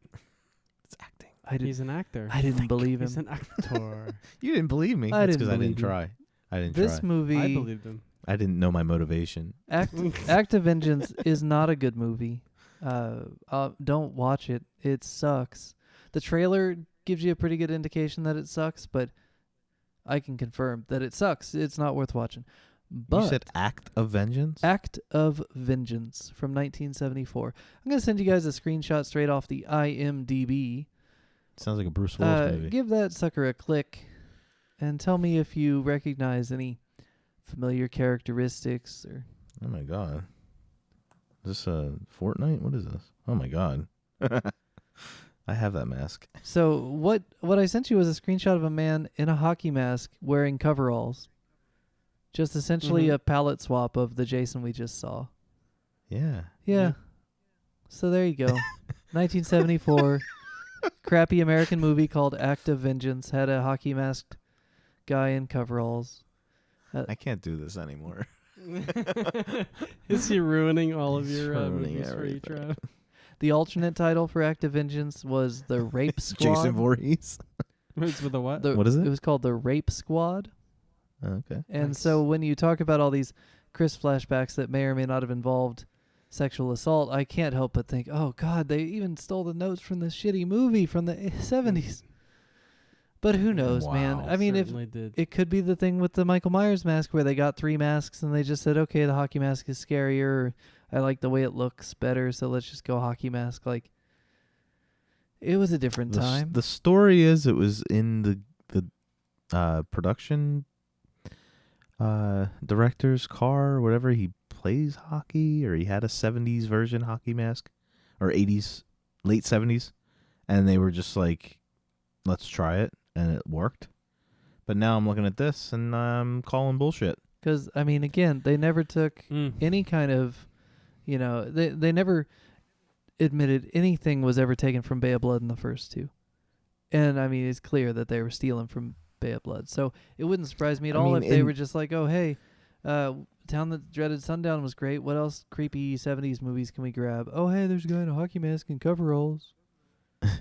It's acting. I didn't. He's an actor. I didn't believe He's him. an actor. You didn't believe me. I That's didn't because I believe didn't you. try. I didn't This try. movie, I believed him. I didn't know my motivation. Act of Vengeance, is not a good movie. Don't watch it. It sucks. The trailer gives you a pretty good indication that it sucks, but I can confirm that it sucks. It's not worth watching. But You said Act of Vengeance? Act of Vengeance from 1974. I'm going to send you guys a screenshot straight off the IMDb. Sounds like a Bruce Willis movie. Give that sucker a click and tell me if you recognize any familiar characteristics or... Oh my god. Is this Fortnite? What is this? Oh my god. I have that mask. So what I sent you was a screenshot of a man in a hockey mask wearing coveralls. Just essentially a palette swap of the Jason we just saw. Yeah. Yeah. So there you go. 1974. Crappy American movie called Act of Vengeance had a hockey masked guy in coveralls. I can't do this anymore. Is he ruining all of your Ruining movies for you, everything. Trev? The alternate title for Act of Vengeance was The Rape Squad. Jason Voorhees. It's with a what? What is it? It was called The Rape Squad. Okay. And Nice. so when you talk about all these Chris flashbacks that may or may not have involved sexual assault, I can't help but think, oh God, they even stole the notes from the shitty movie from the 70s. But who knows, man? Wow. I mean, if Certainly did. it could be the thing with the Michael Myers mask where they got 3 masks and they just said, okay, the hockey mask is scarier. Or, I like the way it looks better, so let's just go hockey mask. Like, it was a different time. The story is it was in the production director's car or whatever. He plays hockey, or he had a 70s version hockey mask, or 80s, late 70s, and they were just like, let's try it, and it worked. But now I'm looking at this and I'm calling bullshit. Because, I mean, again, they never took any kind of, they never admitted anything was ever taken from Bay of Blood in the first 2. And, I mean, it's clear that they were stealing from Bay of Blood. So it wouldn't surprise me at all if they were just like, oh, hey, Town That Dreaded Sundown was great. What else creepy 70s movies can we grab? Oh, hey, there's a guy in a hockey mask and coveralls.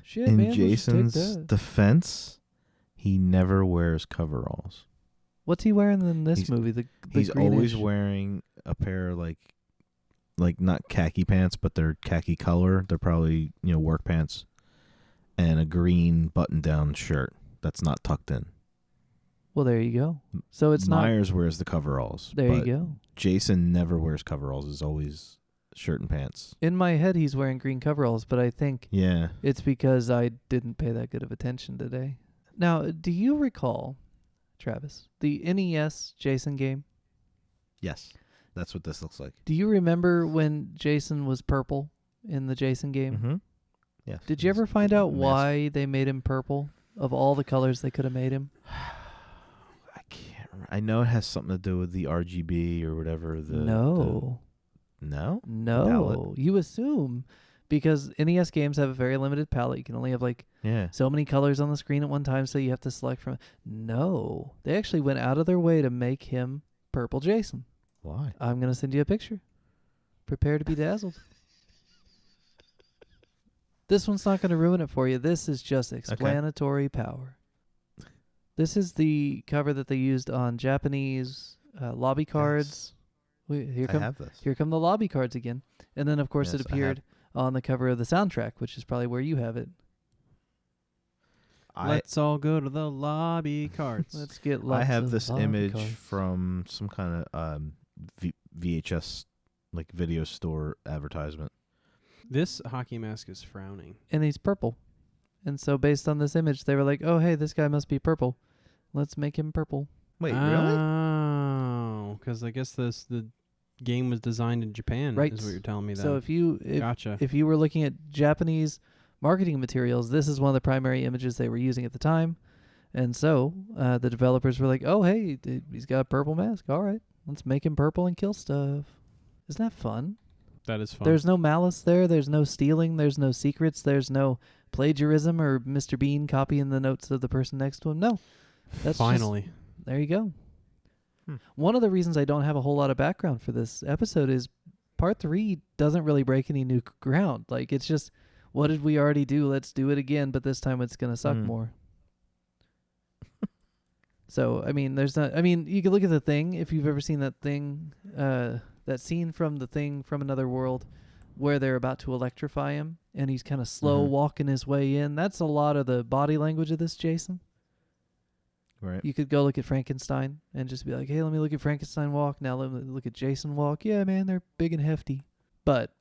Shit, In man, let's just take Jason's that. defense, he never wears coveralls. What's he wearing in this He's- movie? The He's always greenish- wearing a pair of like not khaki pants, but they're khaki color. They're probably, work pants, and a green button-down shirt that's not tucked in. Well, there you go. So it's not. Myers wears the coveralls. There but you go. Jason never wears coveralls. It's always shirt and pants. In my head, he's wearing green coveralls, but I think Yeah. it's because I didn't pay that good of attention today. Now, do you recall, Travis, the NES Jason game? Yes. That's what this looks like. Do you remember when Jason was purple in the Jason game? Mm-hmm. Yes. Did you ever find out Mask. why they made him purple? Of all the colors they could have made him? I can't remember. I know it has something to do with the RGB or whatever. No. No? No. Palette? You assume, because NES games have a very limited palette. You can only have Yeah. so many colors on the screen at one time, so you have to select from. No. They actually went out of their way to make him purple Jason. Why? I'm going to send you a picture. Prepare to be dazzled. This one's not going to ruin it for you. This is just explanatory power. This is the cover that they used on Japanese lobby cards. Wait, I have this. here come the lobby cards again. And then, of course, Yes, it I have. appeared on the cover of the soundtrack, which is probably where you have it. Let's all go to the lobby cards. Let's get I lots have of this lobby image cards. from some kind of VHS video store advertisement. This hockey mask is frowning. And he's purple. And so based on this image, they were like, oh, hey, this guy must be purple. Let's make him purple. Wait, really? Oh, because I guess the game was designed in Japan. Right. Is what you're telling me. Then. So Gotcha. if you were looking at Japanese marketing materials, this is one of the primary images they were using at the time. And so the developers were like, oh, hey, he's got a purple mask. All right, let's make him purple and kill stuff. Isn't that fun? That is fun. There's no malice there. There's no stealing. There's no secrets. There's no plagiarism or Mr. Bean copying the notes of the person next to him. No. That's Finally. There you go. One of the reasons I don't have a whole lot of background for this episode is part 3 doesn't really break any new ground. Like, it's just, what did we already do? Let's do it again, but this time it's going to suck more. So, I mean, you can look at The Thing, if you've ever seen that thing, that scene from The Thing from Another World where they're about to electrify him and he's kind of slow walking his way in. That's a lot of the body language of this Jason. Right. You could go look at Frankenstein and just be like, hey, let me look at Frankenstein walk. Now let me look at Jason walk. Yeah, man, they're big and hefty. But,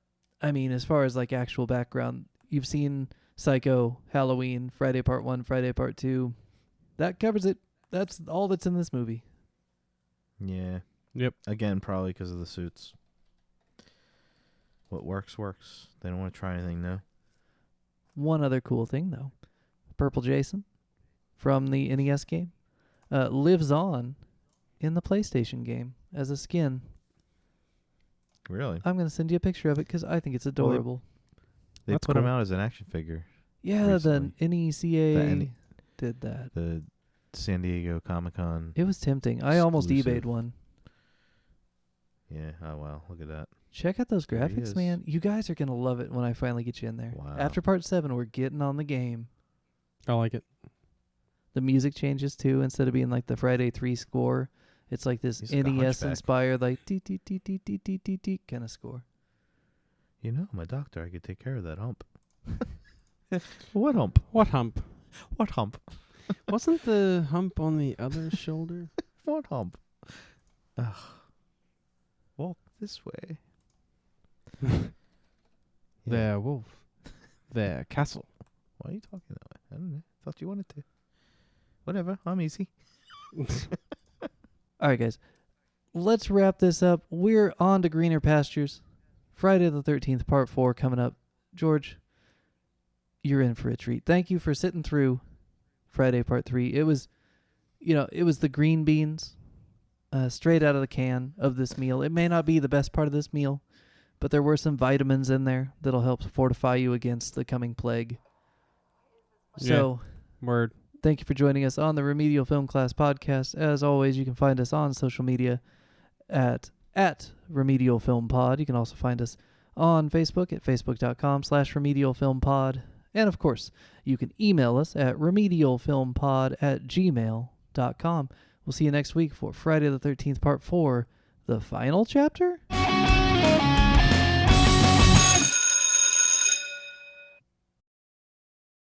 I mean, as far as like actual background, you've seen Psycho, Halloween, Friday Part 1, Friday Part 2. That covers it. That's all that's in this movie. Yeah. Yep. Again, probably because of the suits. What works, works. They don't want to try anything new. One other cool thing, though. Purple Jason from the NES game lives on in the PlayStation game as a skin. Really? I'm going to send you a picture of it because I think it's adorable. They That's put him cool. out as an action figure. Yeah, recently. the NECA The did that. The San Diego Comic-Con. It was tempting. I almost Exclusive. eBayed one. Yeah. Oh, wow. Look at that. Check out those There he graphics, is. man. You guys are going to love it when I finally get you in there. Wow. After Part 7, we're getting on the game. I like it. The music changes, too. Instead of being like the Friday 3 score, it's like this He's like a NES-inspired, like, dee-dee-dee-dee-dee-dee-dee kind of score. You know, I'm a doctor. I could take care of that hump. What hump? What hump? What hump? Wasn't the hump on the other shoulder? What hump? Ugh. Walk this way. Their wolf. Their castle. Why are you talking that way? I don't know. Thought you wanted to. Whatever. I'm easy. All right, guys. Let's wrap this up. We're on to greener pastures. Friday the 13th, Part 4 coming up. George, you're in for a treat. Thank you for sitting through Friday Part 3. It was the green beans straight out of the can of this meal. It may not be the best part of this meal, but there were some vitamins in there that'll help fortify you against the coming plague. So, Word. thank you for joining us on the Remedial Film Class Podcast. As always, you can find us on social media at Remedial Film Pod. You can also find us on Facebook at facebook.com/remedialfilmpod. And of course, you can email us at remedialfilmpod@gmail.com. We'll see you next week for Friday the 13th, Part 4, the final chapter.